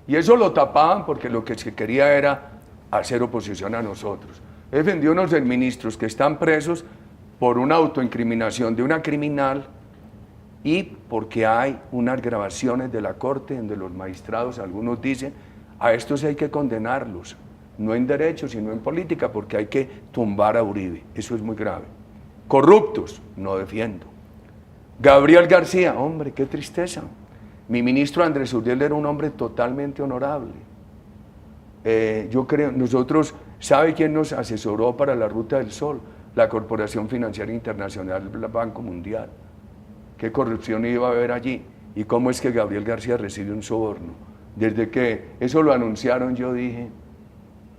Y eso lo tapaban porque lo que se quería era hacer oposición a nosotros. He defendido unos exministros que están presos por una autoincriminación de una criminal y porque hay unas grabaciones de la Corte donde los magistrados, algunos dicen, a estos hay que condenarlos, no en derecho, sino en política, porque hay que tumbar a Uribe. Eso es muy grave. Corruptos, no defiendo. Gabriel García, hombre, qué tristeza. Mi ministro Andrés Uriel era un hombre totalmente honorable. Yo creo, nosotros, ¿sabe quién nos asesoró para la Ruta del Sol? La Corporación Financiera Internacional del Banco Mundial. ¿Qué corrupción iba a haber allí? ¿Y cómo es que Gabriel García recibe un soborno? Desde que eso lo anunciaron, yo dije,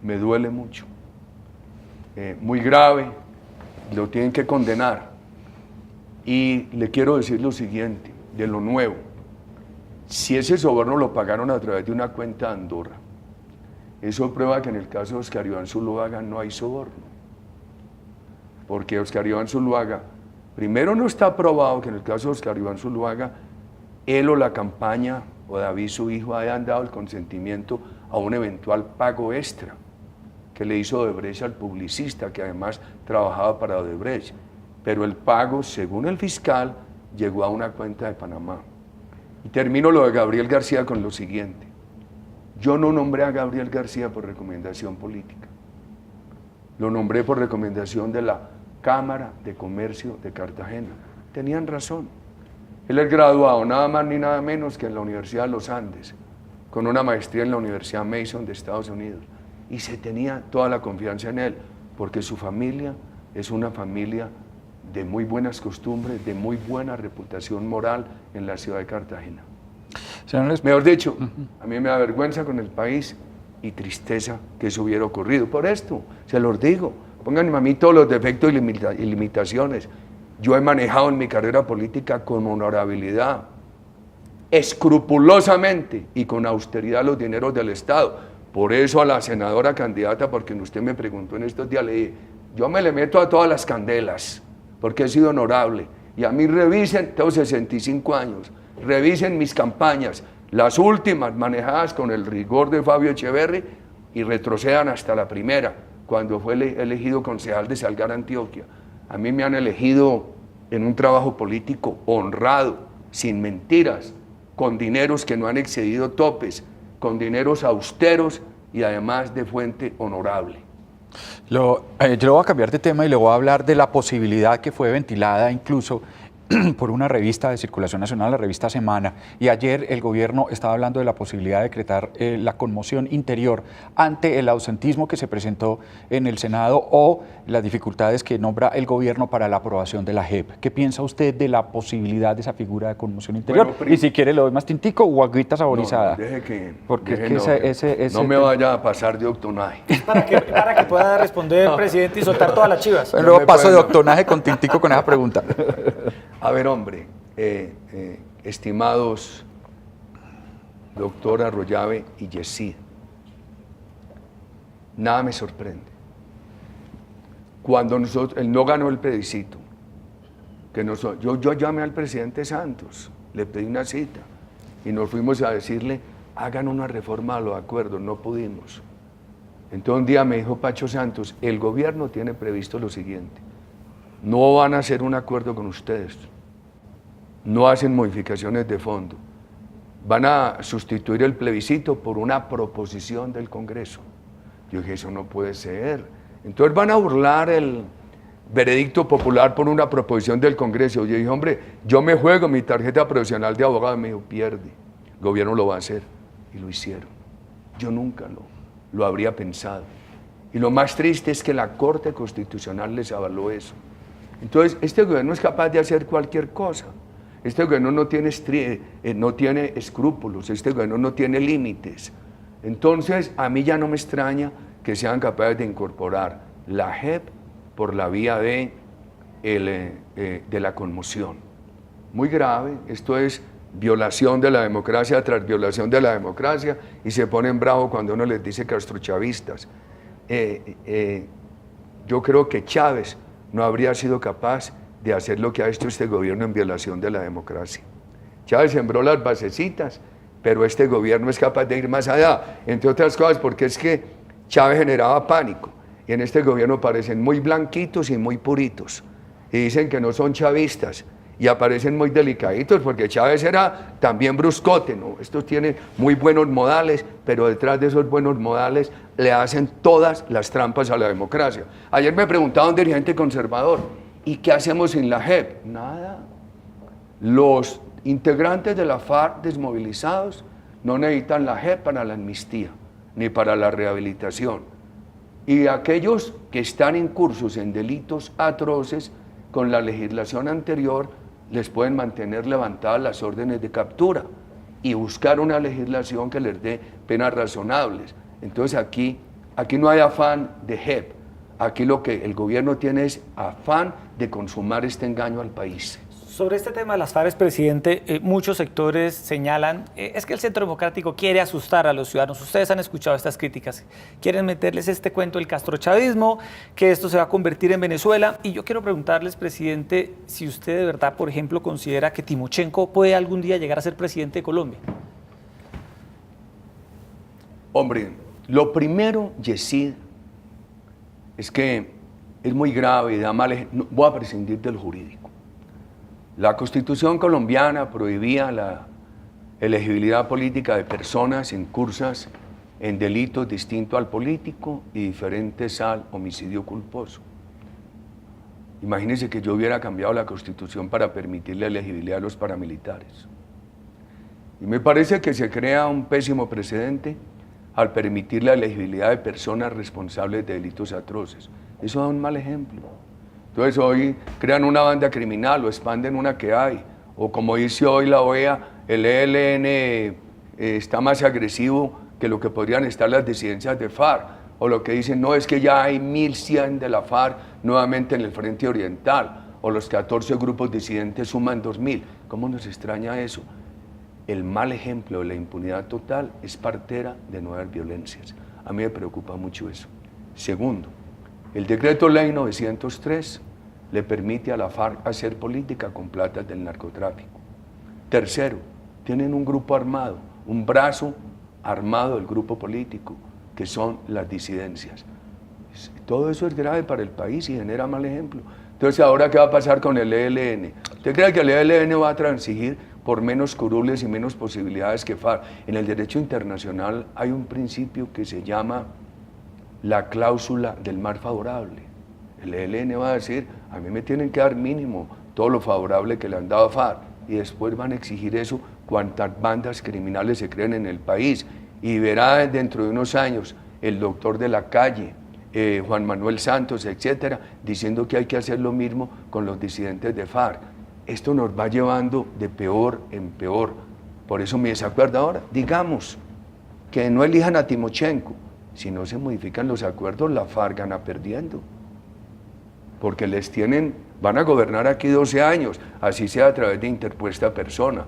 me duele mucho, muy grave, lo tienen que condenar. Y le quiero decir lo siguiente, de lo nuevo, si ese soborno lo pagaron a través de una cuenta de Andorra, eso prueba que en el caso de Óscar Iván Zuluaga no hay soborno, porque Óscar Iván Zuluaga, primero no está probado que en el caso de Óscar Iván Zuluaga, él o la campaña o David, su hijo, hayan dado el consentimiento a un eventual pago extra que le hizo Odebrecht al publicista, que además trabajaba para Odebrecht. Pero el pago, según el fiscal, llegó a una cuenta de Panamá. Y termino lo de Gabriel García con lo siguiente. Yo no nombré a Gabriel García por recomendación política. Lo nombré por recomendación de la Cámara de Comercio de Cartagena. Tenían razón. Él es graduado nada más ni nada menos que en la Universidad de los Andes, con una maestría en la Universidad Mason de Estados Unidos. Y se tenía toda la confianza en él, porque su familia es una familia de muy buenas costumbres, de muy buena reputación moral en la ciudad de Cartagena. Mejor dicho, a mí me da vergüenza con el país y tristeza que eso hubiera ocurrido. Por esto, se los digo, pónganme a mí todos los defectos y limitaciones. Yo he manejado en mi carrera política con honorabilidad, escrupulosamente y con austeridad los dineros del Estado. Por eso a la senadora candidata, porque usted me preguntó en estos días, le dije, yo me le meto a todas las candelas, porque he sido honorable. Y a mí revisen, tengo 65 años, revisen mis campañas, las últimas manejadas con el rigor de Fabio Echeverri, y retrocedan hasta la primera, cuando fue elegido concejal de Salgar, Antioquia. A mí me han elegido en un trabajo político honrado, sin mentiras, con dineros que no han excedido topes, con dineros austeros y además de fuente honorable. Yo voy a cambiar de tema y le voy a hablar de la posibilidad que fue ventilada incluso por una revista de circulación nacional, la revista Semana, y ayer el gobierno estaba hablando de la posibilidad de decretar la conmoción interior ante el ausentismo que se presentó en el Senado o las dificultades que nombra el gobierno para la aprobación de la JEP. ¿Qué piensa usted de la posibilidad de esa figura de conmoción interior? Bueno, y si quiere le doy más tintico o agüita saborizada. No, deje que, porque deje es que no me vaya a pasar de octonaje. Para que pueda responder el presidente y soltar todas las chivas. Pero no paso de octonaje con tintico con esa pregunta. A ver, hombre, estimados doctor Arroyave y Yesid, nada me sorprende. Cuando él no ganó el plebiscito, yo llamé al presidente Santos, le pedí una cita y nos fuimos a decirle, hagan una reforma a los acuerdos, no pudimos. Entonces un día me dijo Pacho Santos, el gobierno tiene previsto lo siguiente, no van a hacer un acuerdo con ustedes, no hacen modificaciones de fondo, van a sustituir el plebiscito por una proposición del Congreso. Yo dije, eso no puede ser. Entonces van a burlar el veredicto popular por una proposición del Congreso. Yo dije, hombre, yo me juego mi tarjeta profesional de abogado. Me dijo, pierde, el gobierno lo va a hacer. Y lo hicieron. Yo nunca lo habría pensado. Y lo más triste es que la Corte Constitucional les avaló eso. Entonces, este gobierno es capaz de hacer cualquier cosa. Este gobierno no tiene escrúpulos, este gobierno no tiene límites. Entonces, a mí ya no me extraña que sean capaces de incorporar la JEP por la vía de la conmoción. Muy grave, esto es violación de la democracia tras violación de la democracia, y se ponen bravos cuando uno les dice castrochavistas. Yo creo que Chávez no habría sido capaz de hacer lo que ha hecho este gobierno en violación de la democracia. Chávez sembró las basecitas, pero este gobierno es capaz de ir más allá, entre otras cosas porque es que Chávez generaba pánico, y en este gobierno parecen muy blanquitos y muy puritos, y dicen que no son chavistas, y aparecen muy delicaditos, porque Chávez era también bruscote, ¿no? Estos tienen muy buenos modales, pero detrás de esos buenos modales le hacen todas las trampas a la democracia. Ayer me preguntaba un dirigente conservador, ¿y qué hacemos sin la JEP? Nada. Los integrantes de la FARC desmovilizados no necesitan la JEP para la amnistía, ni para la rehabilitación. Y aquellos que están incursos en delitos atroces, con la legislación anterior, les pueden mantener levantadas las órdenes de captura y buscar una legislación que les dé penas razonables. Entonces aquí no hay afán de JEP. Aquí lo que el gobierno tiene es afán de consumar este engaño al país. Sobre este tema de las FARC, presidente, muchos sectores señalan, es que el Centro Democrático quiere asustar a los ciudadanos. Ustedes han escuchado estas críticas. Quieren meterles este cuento del castrochavismo, que esto se va a convertir en Venezuela. Y yo quiero preguntarles, presidente, si usted de verdad, por ejemplo, considera que Timochenko puede algún día llegar a ser presidente de Colombia. Hombre, lo primero, Yesid, es que es muy grave y da mal. Voy a prescindir del jurídico. La Constitución colombiana prohibía la elegibilidad política de personas incursas en delitos distintos al político y diferentes al homicidio culposo. Imagínense que yo hubiera cambiado la Constitución para permitir la elegibilidad de los paramilitares. Y me parece que se crea un pésimo precedente al permitir la elegibilidad de personas responsables de delitos atroces. Eso da un mal ejemplo. Entonces hoy crean una banda criminal o expanden una que hay. O como dice hoy la OEA, el ELN está más agresivo que lo que podrían estar las disidencias de FARC. O lo que dicen, no, es que ya hay 1.100 de la FARC nuevamente en el frente oriental. O los 14 grupos disidentes suman 2.000. ¿Cómo nos extraña eso? El mal ejemplo de la impunidad total es partera de nuevas violencias. A mí me preocupa mucho eso. Segundo, el decreto ley 903 le permite a la FARC hacer política con plata del narcotráfico. Tercero, tienen un grupo armado, un brazo armado del grupo político, que son las disidencias. Todo eso es grave para el país y genera mal ejemplo. Entonces, ¿ahora qué va a pasar con el ELN? ¿Usted cree que el ELN va a transigir por menos curules y menos posibilidades que FARC? En el derecho internacional hay un principio que se llama la cláusula del mar favorable. El ELN va a decir, a mí me tienen que dar mínimo todo lo favorable que le han dado a FARC, y después van a exigir eso cuantas bandas criminales se creen en el país. Y verá dentro de unos años el doctor de la calle, Juan Manuel Santos, etcétera, diciendo que hay que hacer lo mismo con los disidentes de FARC. Esto nos va llevando de peor en peor. Por eso me desacuerdo ahora. Digamos que no elijan a Timochenko. Si no se modifican los acuerdos, la FARC gana perdiendo. Porque van a gobernar aquí 12 años, así sea a través de interpuesta persona.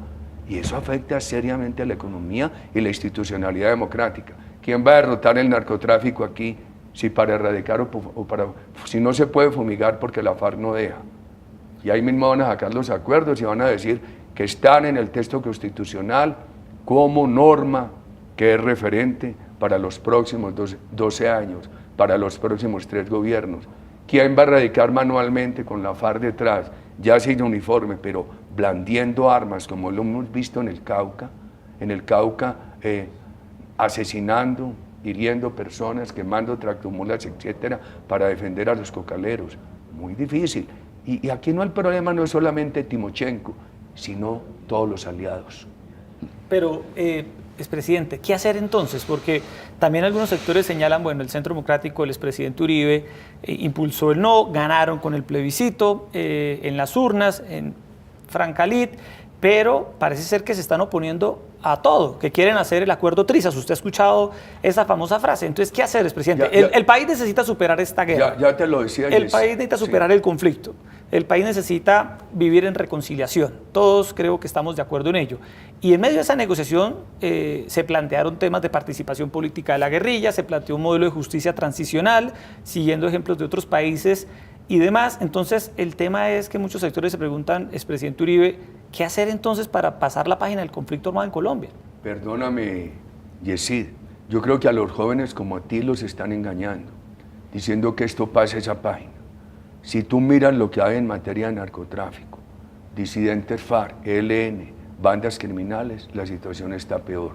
Y eso afecta seriamente a la economía y la institucionalidad democrática. ¿Quién va a derrotar el narcotráfico aquí si para erradicar si no se puede fumigar porque la FARC no deja? Y ahí mismo van a sacar los acuerdos y van a decir que están en el texto constitucional como norma que es referente para los próximos 12 años, para los próximos 3 gobiernos. ¿Quién va a erradicar manualmente con la FARC detrás, ya sin uniforme, pero blandiendo armas, como lo hemos visto en el Cauca, asesinando, hiriendo personas, quemando tractomulas, etcétera, para defender a los cocaleros? Muy difícil. Y aquí el problema no es solamente Timochenko, sino todos los aliados. Pero, expresidente, ¿qué hacer entonces? Porque también algunos sectores señalan, bueno, el Centro Democrático, el expresidente Uribe impulsó el no, ganaron con el plebiscito en las urnas, en Francalit, pero parece ser que se están oponiendo a todo, que quieren hacer el acuerdo Trizas. Usted ha escuchado esa famosa frase. Entonces, ¿qué hacer, expresidente? El país necesita superar esta guerra. Ya te lo decía. El país necesita superar el conflicto. El país necesita vivir en reconciliación. Todos creo que estamos de acuerdo en ello. Y en medio de esa negociación se plantearon temas de participación política de la guerrilla, se planteó un modelo de justicia transicional, siguiendo ejemplos de otros países y demás. Entonces, el tema es que muchos sectores se preguntan, expresidente Uribe, ¿qué hacer entonces para pasar la página del conflicto armado en Colombia? Perdóname, Yesid, yo creo que a los jóvenes como a ti los están engañando, diciendo que esto pasa esa página. Si tú miras lo que hay en materia de narcotráfico, disidentes FARC, ELN, bandas criminales, la situación está peor.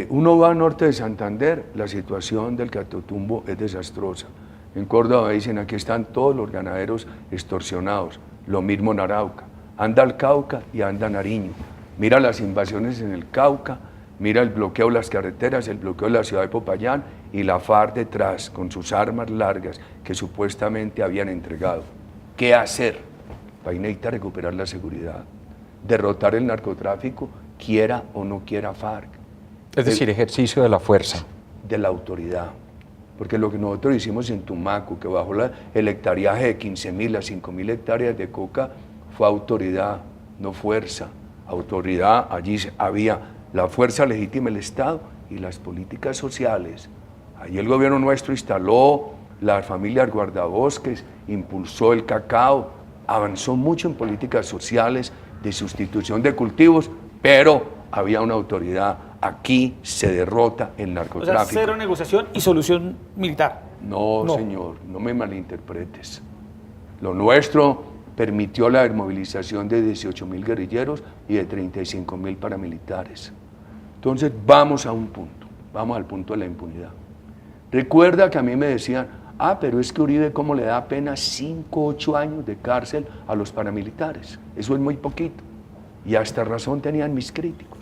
Uno va al norte de Santander, la situación del Catotumbo es desastrosa. En Córdoba dicen, aquí están todos los ganaderos extorsionados, lo mismo en Arauca. Anda al Cauca y anda a Nariño. Mira las invasiones en el Cauca, mira el bloqueo de las carreteras, el bloqueo de la ciudad de Popayán y la FARC detrás con sus armas largas que supuestamente habían entregado. ¿Qué hacer? El país necesita recuperar la seguridad, derrotar el narcotráfico, quiera o no quiera FARC. Es decir, ejercicio de la fuerza. De la autoridad. Porque lo que nosotros hicimos en Tumaco, que bajó el hectareaje de 15.000 a 5.000 hectáreas de coca, fue autoridad, no fuerza. Autoridad, allí había la fuerza legítima del Estado y las políticas sociales. Allí el gobierno nuestro instaló las familias guardabosques, impulsó el cacao, avanzó mucho en políticas sociales de sustitución de cultivos, pero había una autoridad. Aquí se derrota el narcotráfico. O sea, cero negociación y solución militar. No, señor, no me malinterpretes. Lo nuestro permitió la desmovilización de 18.000 guerrilleros y de 35.000 paramilitares. Entonces vamos al punto de la impunidad. Recuerda que a mí me decían, pero es que Uribe cómo le da apenas 5 o 8 años de cárcel a los paramilitares. Eso es muy poquito. Y hasta razón tenían mis críticos.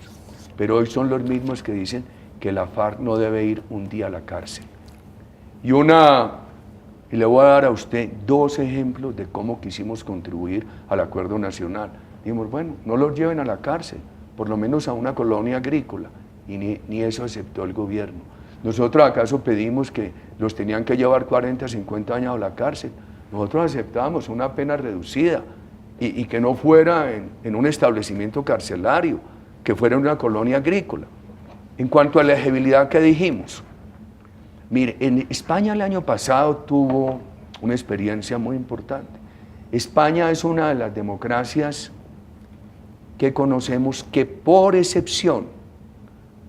Pero hoy son los mismos que dicen que la FARC no debe ir un día a la cárcel. Y una Y le voy a dar a usted 2 ejemplos de cómo quisimos contribuir al acuerdo nacional. Dijimos, bueno, no los lleven a la cárcel, por lo menos a una colonia agrícola, y ni eso aceptó el gobierno. Nosotros acaso pedimos que los tenían que llevar 40, 50 años a la cárcel. Nosotros aceptábamos una pena reducida y que no fuera en un establecimiento carcelario, que fuera en una colonia agrícola. En cuanto a la elegibilidad que dijimos, mire, en España el año pasado tuvo una experiencia muy importante. España es una de las democracias que conocemos que por excepción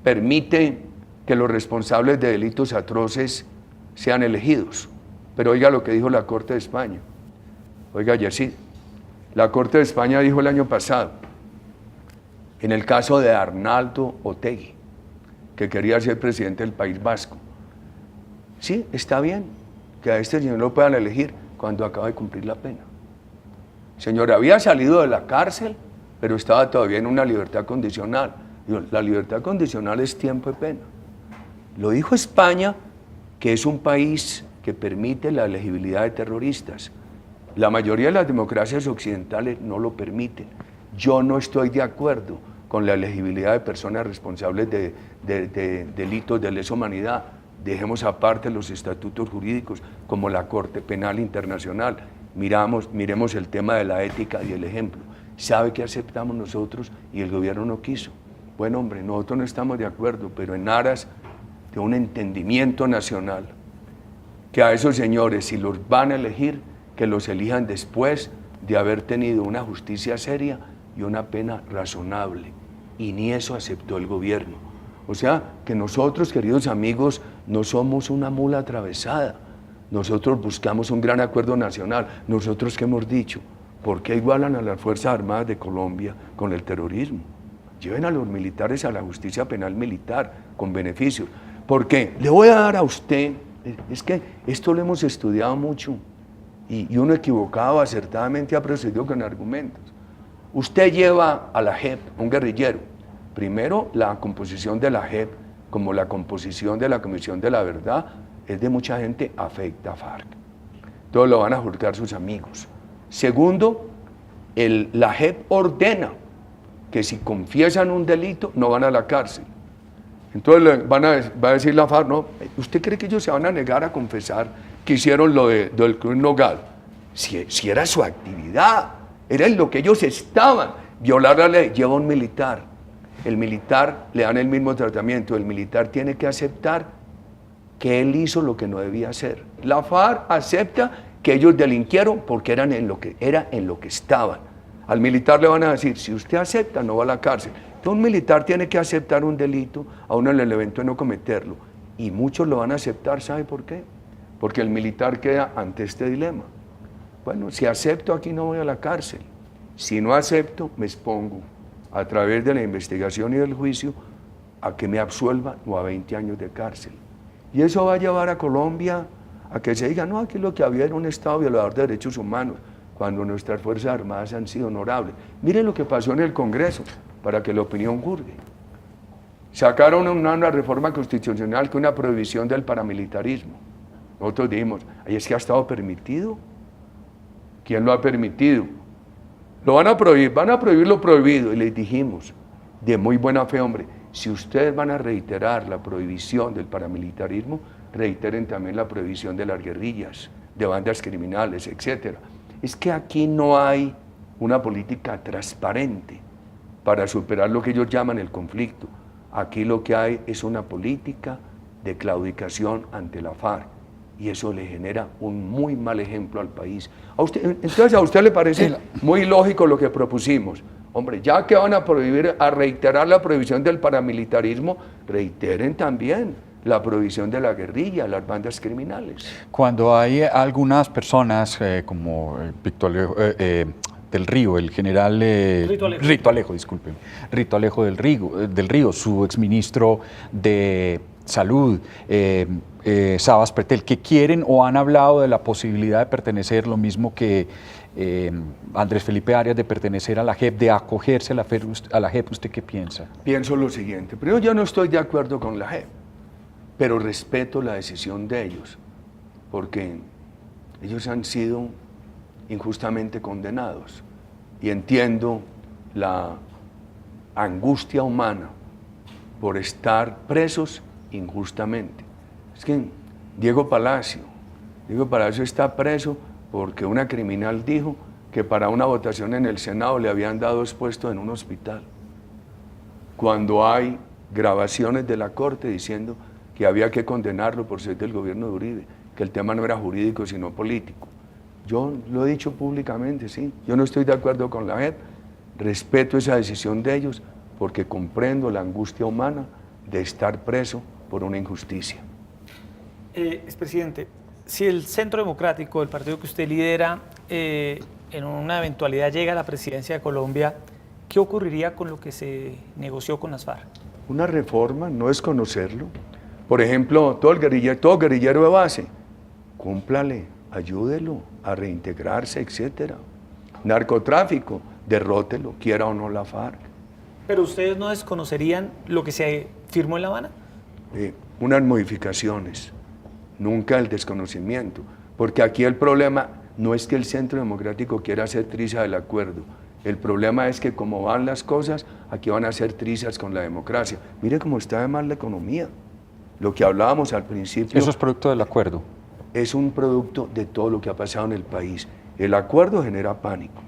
permite que los responsables de delitos atroces sean elegidos. Pero oiga lo que dijo la Corte de España. Oiga, Yesid, la Corte de España dijo el año pasado, en el caso de Arnaldo Otegi, que quería ser presidente del País Vasco, sí, está bien que a este señor lo puedan elegir cuando acaba de cumplir la pena. El señor había salido de la cárcel, pero estaba todavía en una libertad condicional. Digo, la libertad condicional es tiempo de pena. Lo dijo España, que es un país que permite la elegibilidad de terroristas. La mayoría de las democracias occidentales no lo permiten. Yo no estoy de acuerdo con la elegibilidad de personas responsables de delitos de lesa humanidad. Dejemos aparte los estatutos jurídicos como la Corte Penal Internacional. Miremos el tema de la ética y el ejemplo. ¿Sabe qué aceptamos nosotros y el gobierno no quiso? Bueno, hombre, nosotros no estamos de acuerdo, pero en aras de un entendimiento nacional, que a esos señores, si los van a elegir, que los elijan después de haber tenido una justicia seria y una pena razonable. Y ni eso aceptó el gobierno. O sea, que nosotros, queridos amigos, no somos una mula atravesada. Nosotros buscamos un gran acuerdo nacional. Nosotros, ¿qué hemos dicho? ¿Por qué igualan a las Fuerzas Armadas de Colombia con el terrorismo? Lleven a los militares a la justicia penal militar con beneficios. Porque le voy a dar a usted, es que esto lo hemos estudiado mucho y uno equivocado acertadamente ha procedido con argumentos. Usted lleva a la JEP, un guerrillero, primero la composición de la JEP, como la composición de la Comisión de la Verdad, es de mucha gente afecta a FARC. Todos lo van a juzgar sus amigos. Segundo, la JEP ordena que si confiesan un delito no van a la cárcel. Entonces va a decir la FARC, no, ¿usted cree que ellos se van a negar a confesar que hicieron lo del Cruz Nogal? Si era su actividad, era en lo que ellos estaban, violar la ley, lleva un militar. El militar le dan el mismo tratamiento, el militar tiene que aceptar que él hizo lo que no debía hacer. La FARC acepta que ellos delinquieron porque era en lo que estaban. Al militar le van a decir, si usted acepta, no va a la cárcel. Entonces un militar tiene que aceptar un delito, aún en el evento de no cometerlo. Y muchos lo van a aceptar, ¿sabe por qué? Porque el militar queda ante este dilema. Bueno, si acepto aquí no voy a la cárcel. Si no acepto, me expongo a través de la investigación y del juicio a que me absuelvan o a 20 años de cárcel. Y eso va a llevar a Colombia a que se diga, no, aquí lo que había era un Estado violador de derechos humanos, cuando nuestras Fuerzas Armadas han sido honorables. Miren lo que pasó en el Congreso, para que la opinión juzgue. Sacaron una reforma constitucional con una prohibición del paramilitarismo. Nosotros dijimos, ¿ahí es que ha estado permitido? ¿Quién lo ha permitido? Lo van a prohibir lo prohibido. Y les dijimos, de muy buena fe, hombre, si ustedes van a reiterar la prohibición del paramilitarismo, reiteren también la prohibición de las guerrillas, de bandas criminales, etc. Es que aquí no hay una política transparente para superar lo que ellos llaman el conflicto. Aquí lo que hay es una política de claudicación ante la FARC y eso le genera un muy mal ejemplo al país. Entonces, ¿a usted le parece muy lógico lo que propusimos? Hombre, ya que van a reiterar la prohibición del paramilitarismo, reiteren también la prohibición de la guerrilla, las bandas criminales. Cuando hay algunas personas como Víctor del Río, el general Rito Alejo, disculpen, Rito Alejo del Río, su exministro de Salud, Sabas Pretel, que quieren o han hablado de la posibilidad de pertenecer, lo mismo que Andrés Felipe Arias, de pertenecer a la JEP, de acogerse a la JEP. ¿Usted qué piensa? Pienso lo siguiente, primero yo no estoy de acuerdo con la JEP, pero respeto la decisión de ellos, porque ellos han sido injustamente condenados. Y entiendo la angustia humana por estar presos injustamente. Es que Diego Palacio está preso porque una criminal dijo que para una votación en el Senado le habían dado expuesto en un hospital, cuando hay grabaciones de la Corte diciendo que había que condenarlo por ser del gobierno de Uribe, que el tema no era jurídico sino político. Yo lo he dicho públicamente, sí, yo no estoy de acuerdo con la JEP, respeto esa decisión de ellos porque comprendo la angustia humana de estar preso por una injusticia. Expresidente, si el Centro Democrático, el partido que usted lidera, en una eventualidad llega a la presidencia de Colombia, ¿qué ocurriría con lo que se negoció con las FARC? Una reforma, no es conocerlo. Por ejemplo, todo guerrillero de base, cúmplale, ayúdelo a reintegrarse, etc. Narcotráfico, derrótelo, quiera o no la FARC. ¿Pero ustedes no desconocerían lo que se firmó en La Habana? Unas modificaciones, nunca el desconocimiento, porque aquí el problema no es que el Centro Democrático quiera hacer triza del acuerdo, el problema es que como van las cosas, aquí van a hacer trizas con la democracia. Mire cómo está de mal la economía, lo que hablábamos al principio. ¿Eso es producto del acuerdo? Es un producto de todo lo que ha pasado en el país. El acuerdo genera pánico.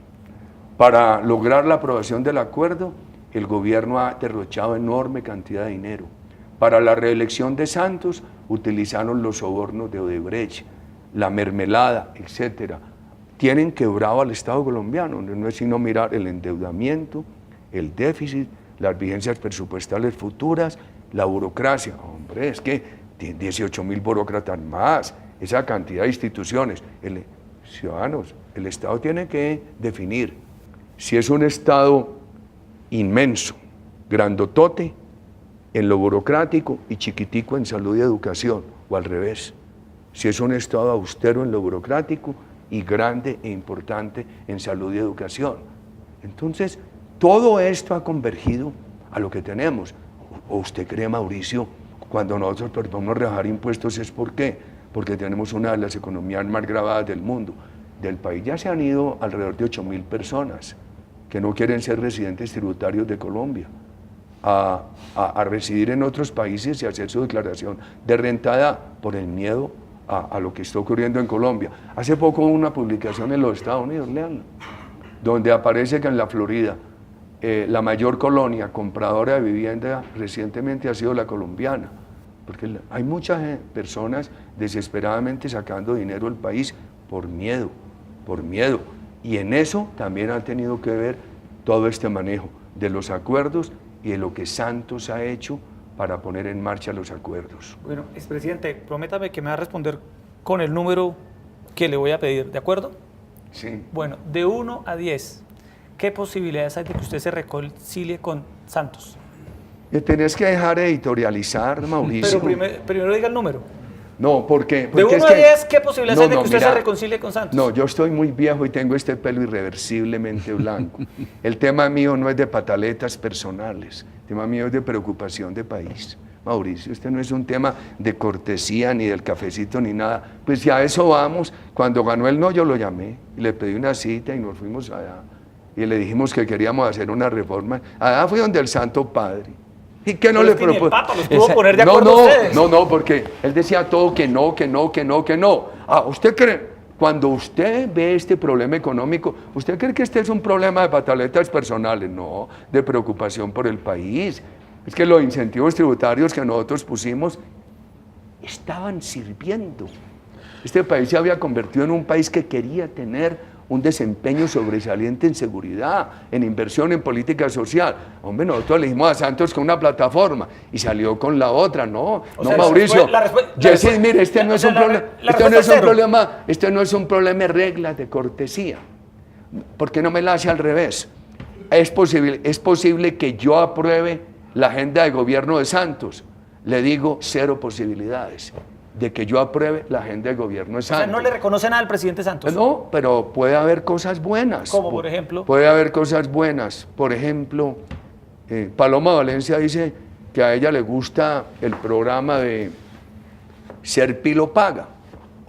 Para lograr la aprobación del acuerdo, el gobierno ha derrochado enorme cantidad de dinero. Para la reelección de Santos, utilizaron los sobornos de Odebrecht, la mermelada, etcétera. Tienen quebrado al Estado colombiano, no es sino mirar el endeudamiento, el déficit, las vigencias presupuestales futuras, la burocracia. Hombre, es que 18.000 burócratas más, esa cantidad de instituciones. Ciudadanos, el Estado tiene que definir si es un Estado inmenso, grandotote en lo burocrático y chiquitico en salud y educación, o al revés. Si es un Estado austero en lo burocrático y grande e importante en salud y educación. Entonces, todo esto ha convergido a lo que tenemos. ¿O usted cree, Mauricio, cuando nosotros proponemos rebajar impuestos es por qué? Porque tenemos una de las economías más grabadas del mundo. Del país ya se han ido alrededor de 8.000 personas que no quieren ser residentes tributarios de Colombia, a residir en otros países y hacer su declaración de renta por el miedo a lo que está ocurriendo en Colombia. Hace poco hubo una publicación en los Estados Unidos, leanla, donde aparece que en la Florida la mayor colonia compradora de vivienda recientemente ha sido la colombiana, porque hay muchas personas desesperadamente sacando dinero del país por miedo, y en eso también ha tenido que ver todo este manejo de los acuerdos y de lo que Santos ha hecho para poner en marcha los acuerdos. Bueno, expresidente, prométame que me va a responder con el número que le voy a pedir, ¿de acuerdo? Sí. Bueno, de 1 a 10, ¿qué posibilidades hay de que usted se reconcilie con Santos? Me tenés que dejar editorializar, Mauricio. Pero primero diga el número. No, porque de 1 es a 10, ¿qué posibilidades hay de que usted mira, se reconcilie con Santos? No, yo estoy muy viejo y tengo este pelo irreversiblemente blanco. El tema mío no es de pataletas personales, el tema mío es de preocupación de país. Mauricio, este no es un tema de cortesía ni del cafecito ni nada. Pues ya a eso vamos. Cuando ganó el no, yo lo llamé y le pedí una cita y nos fuimos allá. Y le dijimos que queríamos hacer una reforma. Allá fue donde el Santo Padre. ¿Y qué no le propuso? No, porque él decía todo que no. ¿Usted cree? Cuando usted ve este problema económico, ¿usted cree que este es un problema de pataletas personales? No, de preocupación por el país. Es que los incentivos tributarios que nosotros pusimos estaban sirviendo. Este país se había convertido en un país que quería tener un desempeño sobresaliente en seguridad, en inversión, en política social. Hombre, nosotros elegimos a Santos con una plataforma y salió con la otra, ¿no? No, Mauricio. Jessy, mire, este no es un problema de reglas de cortesía. ¿Por qué no me la hace al revés? Es posible que yo apruebe la agenda de gobierno de Santos. Le digo, 0 posibilidades de que yo apruebe la agenda de gobierno de Santos. O sea, ¿no le reconoce nada al presidente Santos? No, pero puede haber cosas buenas. ¿Cómo, por ejemplo? Puede haber cosas buenas. Por ejemplo, Paloma Valencia dice que a ella le gusta el programa de Serpi lo paga.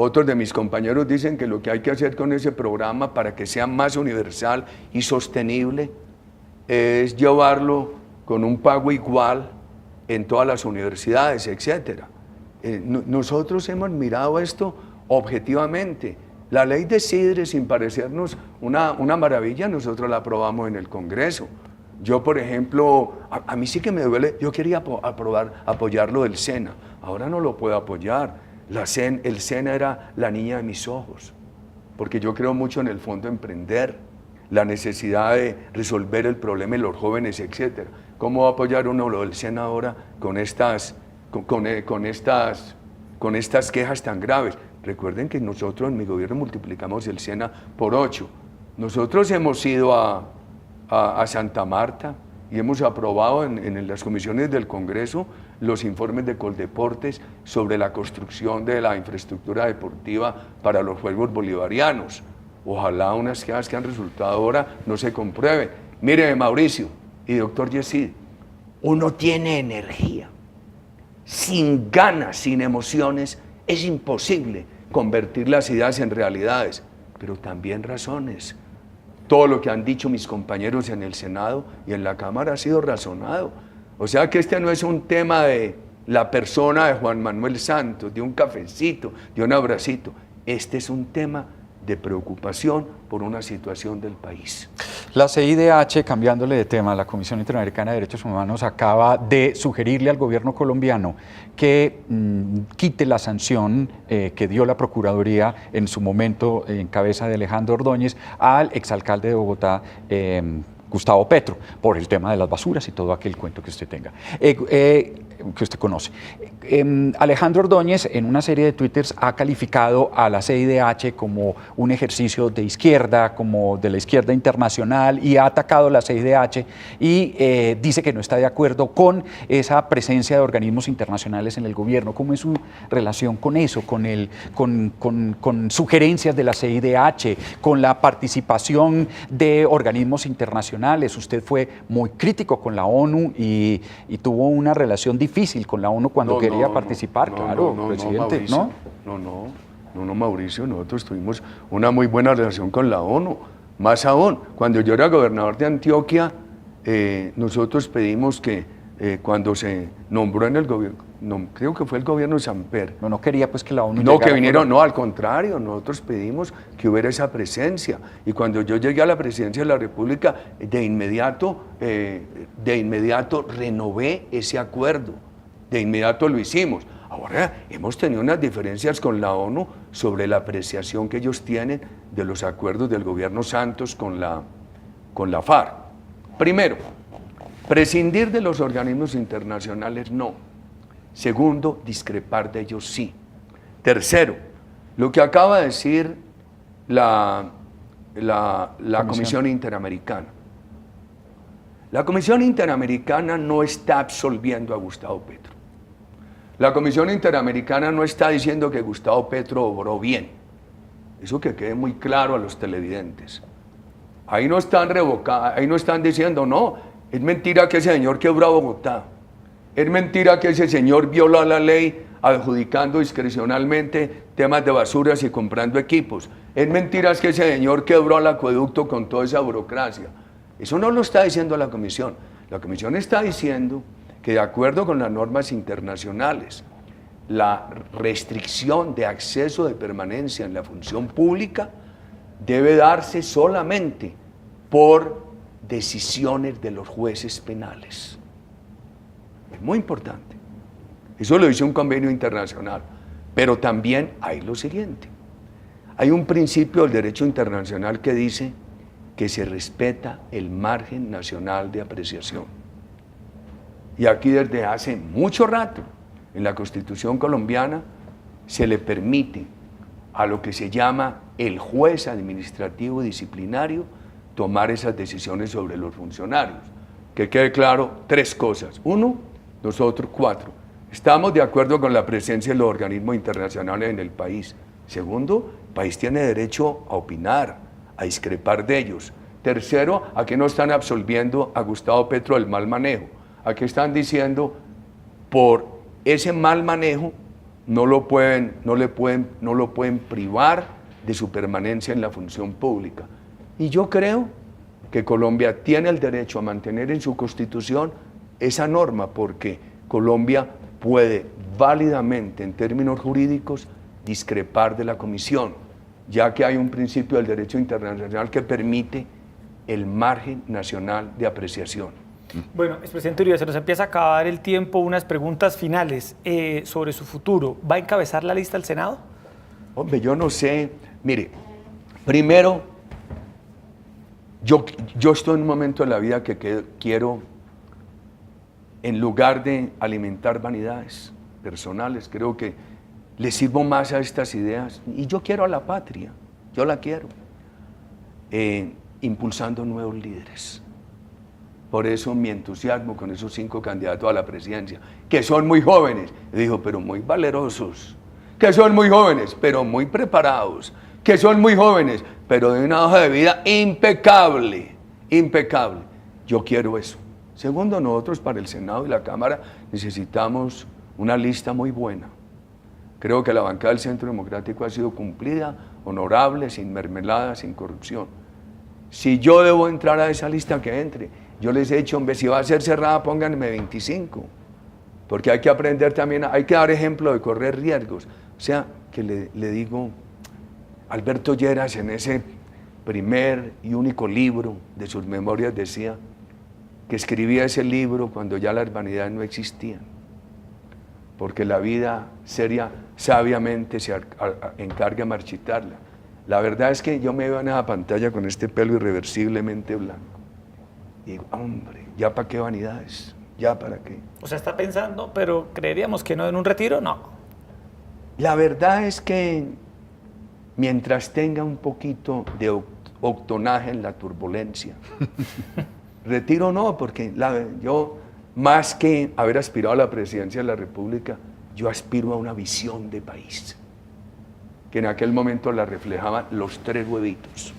Otros de mis compañeros dicen que lo que hay que hacer con ese programa para que sea más universal y sostenible es llevarlo con un pago igual en todas las universidades, etc. Nosotros hemos mirado esto objetivamente. La ley de CIDRE, sin parecernos una maravilla, nosotros la aprobamos en el Congreso. Yo, por ejemplo, a mí sí que me duele, yo quería apoyar lo del SENA, ahora no lo puedo apoyar. El SENA era la niña de mis ojos, porque yo creo mucho en el fondo emprender, la necesidad de resolver el problema de los jóvenes, etc. ¿Cómo va a apoyar uno lo del SENA ahora con estas quejas tan graves? Recuerden que nosotros en mi gobierno multiplicamos el SENA por 8. Nosotros hemos ido a Santa Marta y hemos aprobado en las comisiones del Congreso los informes de Coldeportes sobre la construcción de la infraestructura deportiva para los Juegos Bolivarianos. Ojalá unas quejas que han resultado ahora no se comprueben. Mire, Mauricio y doctor Yesid, uno tiene energía. Sin ganas, sin emociones, es imposible convertir las ideas en realidades, pero también razones. Todo lo que han dicho mis compañeros en el Senado y en la Cámara ha sido razonado. O sea que este no es un tema de la persona de Juan Manuel Santos, de un cafecito, de un abracito. Este es un tema de preocupación por una situación del país. La CIDH, cambiándole de tema, la Comisión Interamericana de Derechos Humanos acaba de sugerirle al gobierno colombiano que quite la sanción que dio la Procuraduría en su momento en cabeza de Alejandro Ordóñez al exalcalde de Bogotá, Gustavo Petro, por el tema de las basuras y todo aquel cuento que usted tenga, que usted conoce. Alejandro Ordóñez en una serie de twitters ha calificado a la CIDH como un ejercicio de izquierda, como de la izquierda internacional, y ha atacado a la CIDH y dice que no está de acuerdo con esa presencia de organismos internacionales en el gobierno. ¿Cómo es su relación con eso, con sugerencias de la CIDH, con la participación de organismos internacionales? Usted fue muy crítico con la ONU y tuvo una relación difícil con la ONU cuando quería participar, presidente, Mauricio, ¿no? Mauricio, nosotros tuvimos una muy buena relación con la ONU. Más aún, cuando yo era gobernador de Antioquia, nosotros pedimos que cuando se nombró en el gobierno, creo que fue el gobierno de Samper. No quería pues que la ONU No, que vinieron, no, al contrario, nosotros pedimos que hubiera esa presencia. Y cuando yo llegué a la presidencia de la República, de inmediato renové ese acuerdo, de inmediato lo hicimos. Ahora hemos tenido unas diferencias con la ONU sobre la apreciación que ellos tienen de los acuerdos del gobierno Santos con la FARC. Primero, prescindir de los organismos internacionales, no. Segundo, discrepar de ellos, sí. Tercero, lo que acaba de decir la Comisión Interamericana. La Comisión Interamericana no está absolviendo a Gustavo Petro. La Comisión Interamericana no está diciendo que Gustavo Petro obró bien. Eso que quede muy claro a los televidentes. Ahí no están diciendo, no, es mentira que ese señor quebró a Bogotá. Es mentira que ese señor violó la ley adjudicando discrecionalmente temas de basuras y comprando equipos. Es mentira que ese señor quebró el acueducto con toda esa burocracia. Eso no lo está diciendo la Comisión. La Comisión está diciendo que de acuerdo con las normas internacionales, la restricción de acceso de permanencia en la función pública debe darse solamente por decisiones de los jueces penales. Es muy importante. Eso lo dice un convenio internacional. Pero también hay lo siguiente. Hay un principio del derecho internacional que dice que se respeta el margen nacional de apreciación. Y aquí desde hace mucho rato, en la Constitución colombiana, se le permite a lo que se llama el juez administrativo disciplinario tomar esas decisiones sobre los funcionarios. Que quede claro 3 cosas. 1, nosotros 4. Estamos de acuerdo con la presencia de los organismos internacionales en el país. Segundo, el país tiene derecho a opinar, a discrepar de ellos. Tercero, a que no están absolviendo a Gustavo Petro del mal manejo. Aquí están diciendo, por ese mal manejo no lo pueden privar de su permanencia en la función pública. Y yo creo que Colombia tiene el derecho a mantener en su Constitución esa norma, porque Colombia puede válidamente, en términos jurídicos, discrepar de la Comisión, ya que hay un principio del derecho internacional que permite el margen nacional de apreciación. Bueno, expresidente Uribe, se nos empieza a acabar el tiempo. Unas preguntas finales sobre su futuro. ¿Va a encabezar la lista al Senado? Hombre, yo no sé. Mire, primero, yo estoy en un momento de la vida que quiero, en lugar de alimentar vanidades personales, creo que le sirvo más a estas ideas. Y yo quiero a la patria, yo la quiero, impulsando nuevos líderes. Por eso mi entusiasmo con esos 5 candidatos a la presidencia, que son muy jóvenes, dijo, pero muy valerosos, que son muy jóvenes, pero muy preparados, que son muy jóvenes, pero de una hoja de vida impecable, impecable. Yo quiero eso. Segundo, nosotros para el Senado y la Cámara necesitamos una lista muy buena. Creo que la bancada del Centro Democrático ha sido cumplida, honorable, sin mermelada, sin corrupción. Si yo debo entrar a esa lista, que entre. Yo les he dicho, hombre, si va a ser cerrada, pónganme 25. Porque hay que aprender también, hay que dar ejemplo de correr riesgos. O sea, que le digo, Alberto Lleras en ese primer y único libro de sus memorias decía que escribía ese libro cuando ya las vanidades no existían. Porque la vida seria, sabiamente se encarga de marchitarla. La verdad es que yo me veo en esa pantalla con este pelo irreversiblemente blanco. Y digo, hombre, ¿ya para qué vanidades? ¿Ya para qué? O sea, está pensando, pero creeríamos que no en un retiro, no. La verdad es que mientras tenga un poquito de octonaje en la turbulencia, retiro no, porque yo, más que haber aspirado a la presidencia de la República, yo aspiro a una visión de país, que en aquel momento la reflejaban los 3 huevitos: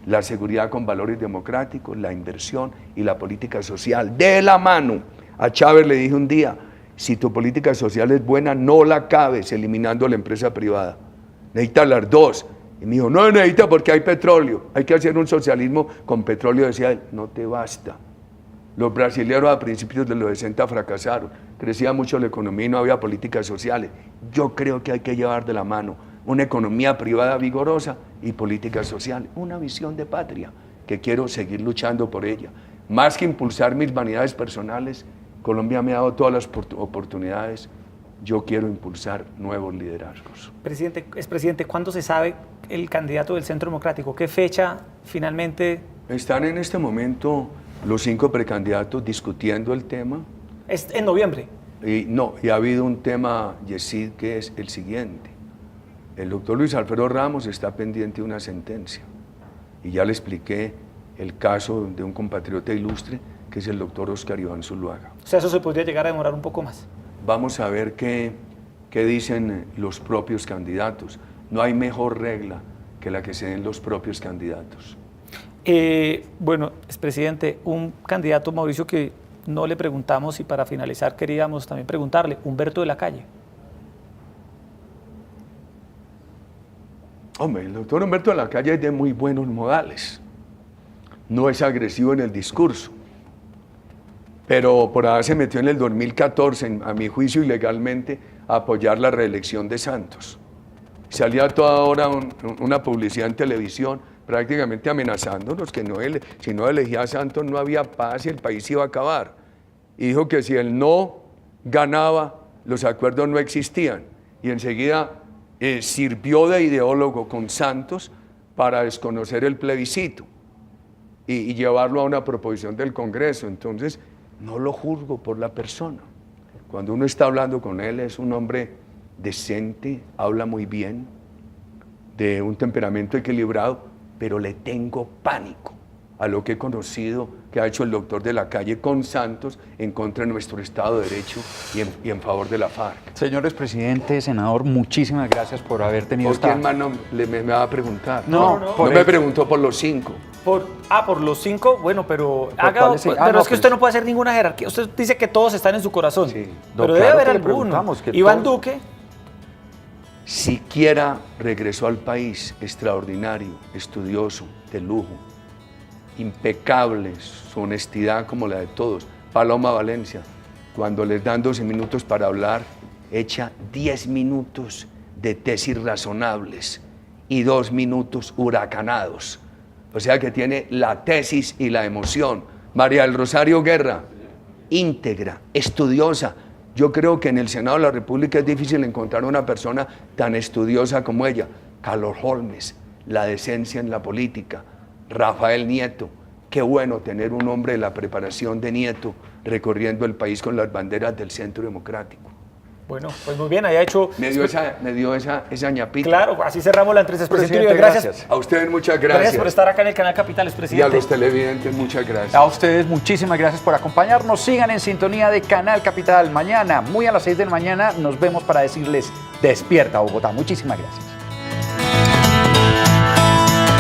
la seguridad con valores democráticos, la inversión y la política social, de la mano. A Chávez le dije un día, si tu política social es buena, no la acabes eliminando la empresa privada. Necesita las dos. Y me dijo, no necesita porque hay petróleo. Hay que hacer un socialismo con petróleo. Decía él, no te basta. Los brasileños a principios de los 60 fracasaron. Crecía mucho la economía y no había políticas sociales. Yo creo que hay que llevar de la mano una economía privada vigorosa y políticas sociales. Una visión de patria que quiero seguir luchando por ella. Más que impulsar mis vanidades personales, Colombia me ha dado todas las oportunidades. Yo quiero impulsar nuevos liderazgos. Expresidente, ¿cuándo se sabe el candidato del Centro Democrático? ¿Qué fecha finalmente? Están en este momento los 5 precandidatos discutiendo el tema. ¿Es en noviembre? Y ha habido un tema, Yesid, que es el siguiente. El doctor Luis Alfredo Ramos está pendiente de una sentencia. Y ya le expliqué el caso de un compatriota ilustre, que es el doctor Oscar Iván Zuluaga. O sea, eso se podría llegar a demorar un poco más. Vamos a ver qué dicen los propios candidatos. No hay mejor regla que la que se den los propios candidatos. Bueno, expresidente, un candidato, Mauricio, que no le preguntamos y para finalizar queríamos también preguntarle, Humberto de la Calle. Hombre, el doctor Humberto de la Calle es de muy buenos modales. No es agresivo en el discurso. Pero por ahí se metió en el 2014, a mi juicio ilegalmente, a apoyar la reelección de Santos. Salía toda hora una publicidad en televisión prácticamente amenazándonos que si no elegía a Santos no había paz y el país iba a acabar. Y dijo que si él no ganaba, los acuerdos no existían. Y enseguida sirvió de ideólogo con Santos para desconocer el plebiscito y llevarlo a una proposición del Congreso. Entonces, no lo juzgo por la persona. Cuando uno está hablando con él, es un hombre decente, habla muy bien, de un temperamento equilibrado, pero le tengo pánico a lo que he conocido que ha hecho el doctor de la Calle con Santos en contra de nuestro Estado de Derecho y en favor de la FARC. Señor expresidente, senador, muchísimas gracias por haber tenido ¿Por quién más me va a preguntar? No, no me preguntó por los 5. Por los 5, bueno, pero es que usted no puede hacer ninguna jerarquía. Usted dice que todos están en su corazón, Sí. pero No, debe claro haber que le alguno. preguntamos que Iván todos- Duque. siquiera regresó al país extraordinario, estudioso, de lujo, impecable, su honestidad como la de todos. Paloma Valencia, cuando les dan 12 minutos para hablar, echa 10 minutos de tesis razonables y 2 minutos huracanados. O sea que tiene la tesis y la emoción. María del Rosario Guerra, íntegra, estudiosa. Yo creo que en el Senado de la República es difícil encontrar una persona tan estudiosa como ella. Carlos Holmes, la decencia en la política. Rafael Nieto, qué bueno tener un hombre de la preparación de Nieto recorriendo el país con las banderas del Centro Democrático. Bueno, pues muy bien, haya hecho... Me dio esa ñapita. Claro, así cerramos la entrevista, expresidente Uribe. Gracias. A ustedes muchas gracias. Gracias por estar acá en el canal Capital, Y expresidente. a los televidentes muchas gracias. A ustedes muchísimas gracias por acompañarnos. Sigan en sintonía de Canal Capital. Mañana, muy a las 6 de la mañana, nos vemos para decirles Despierta Bogotá. Muchísimas gracias.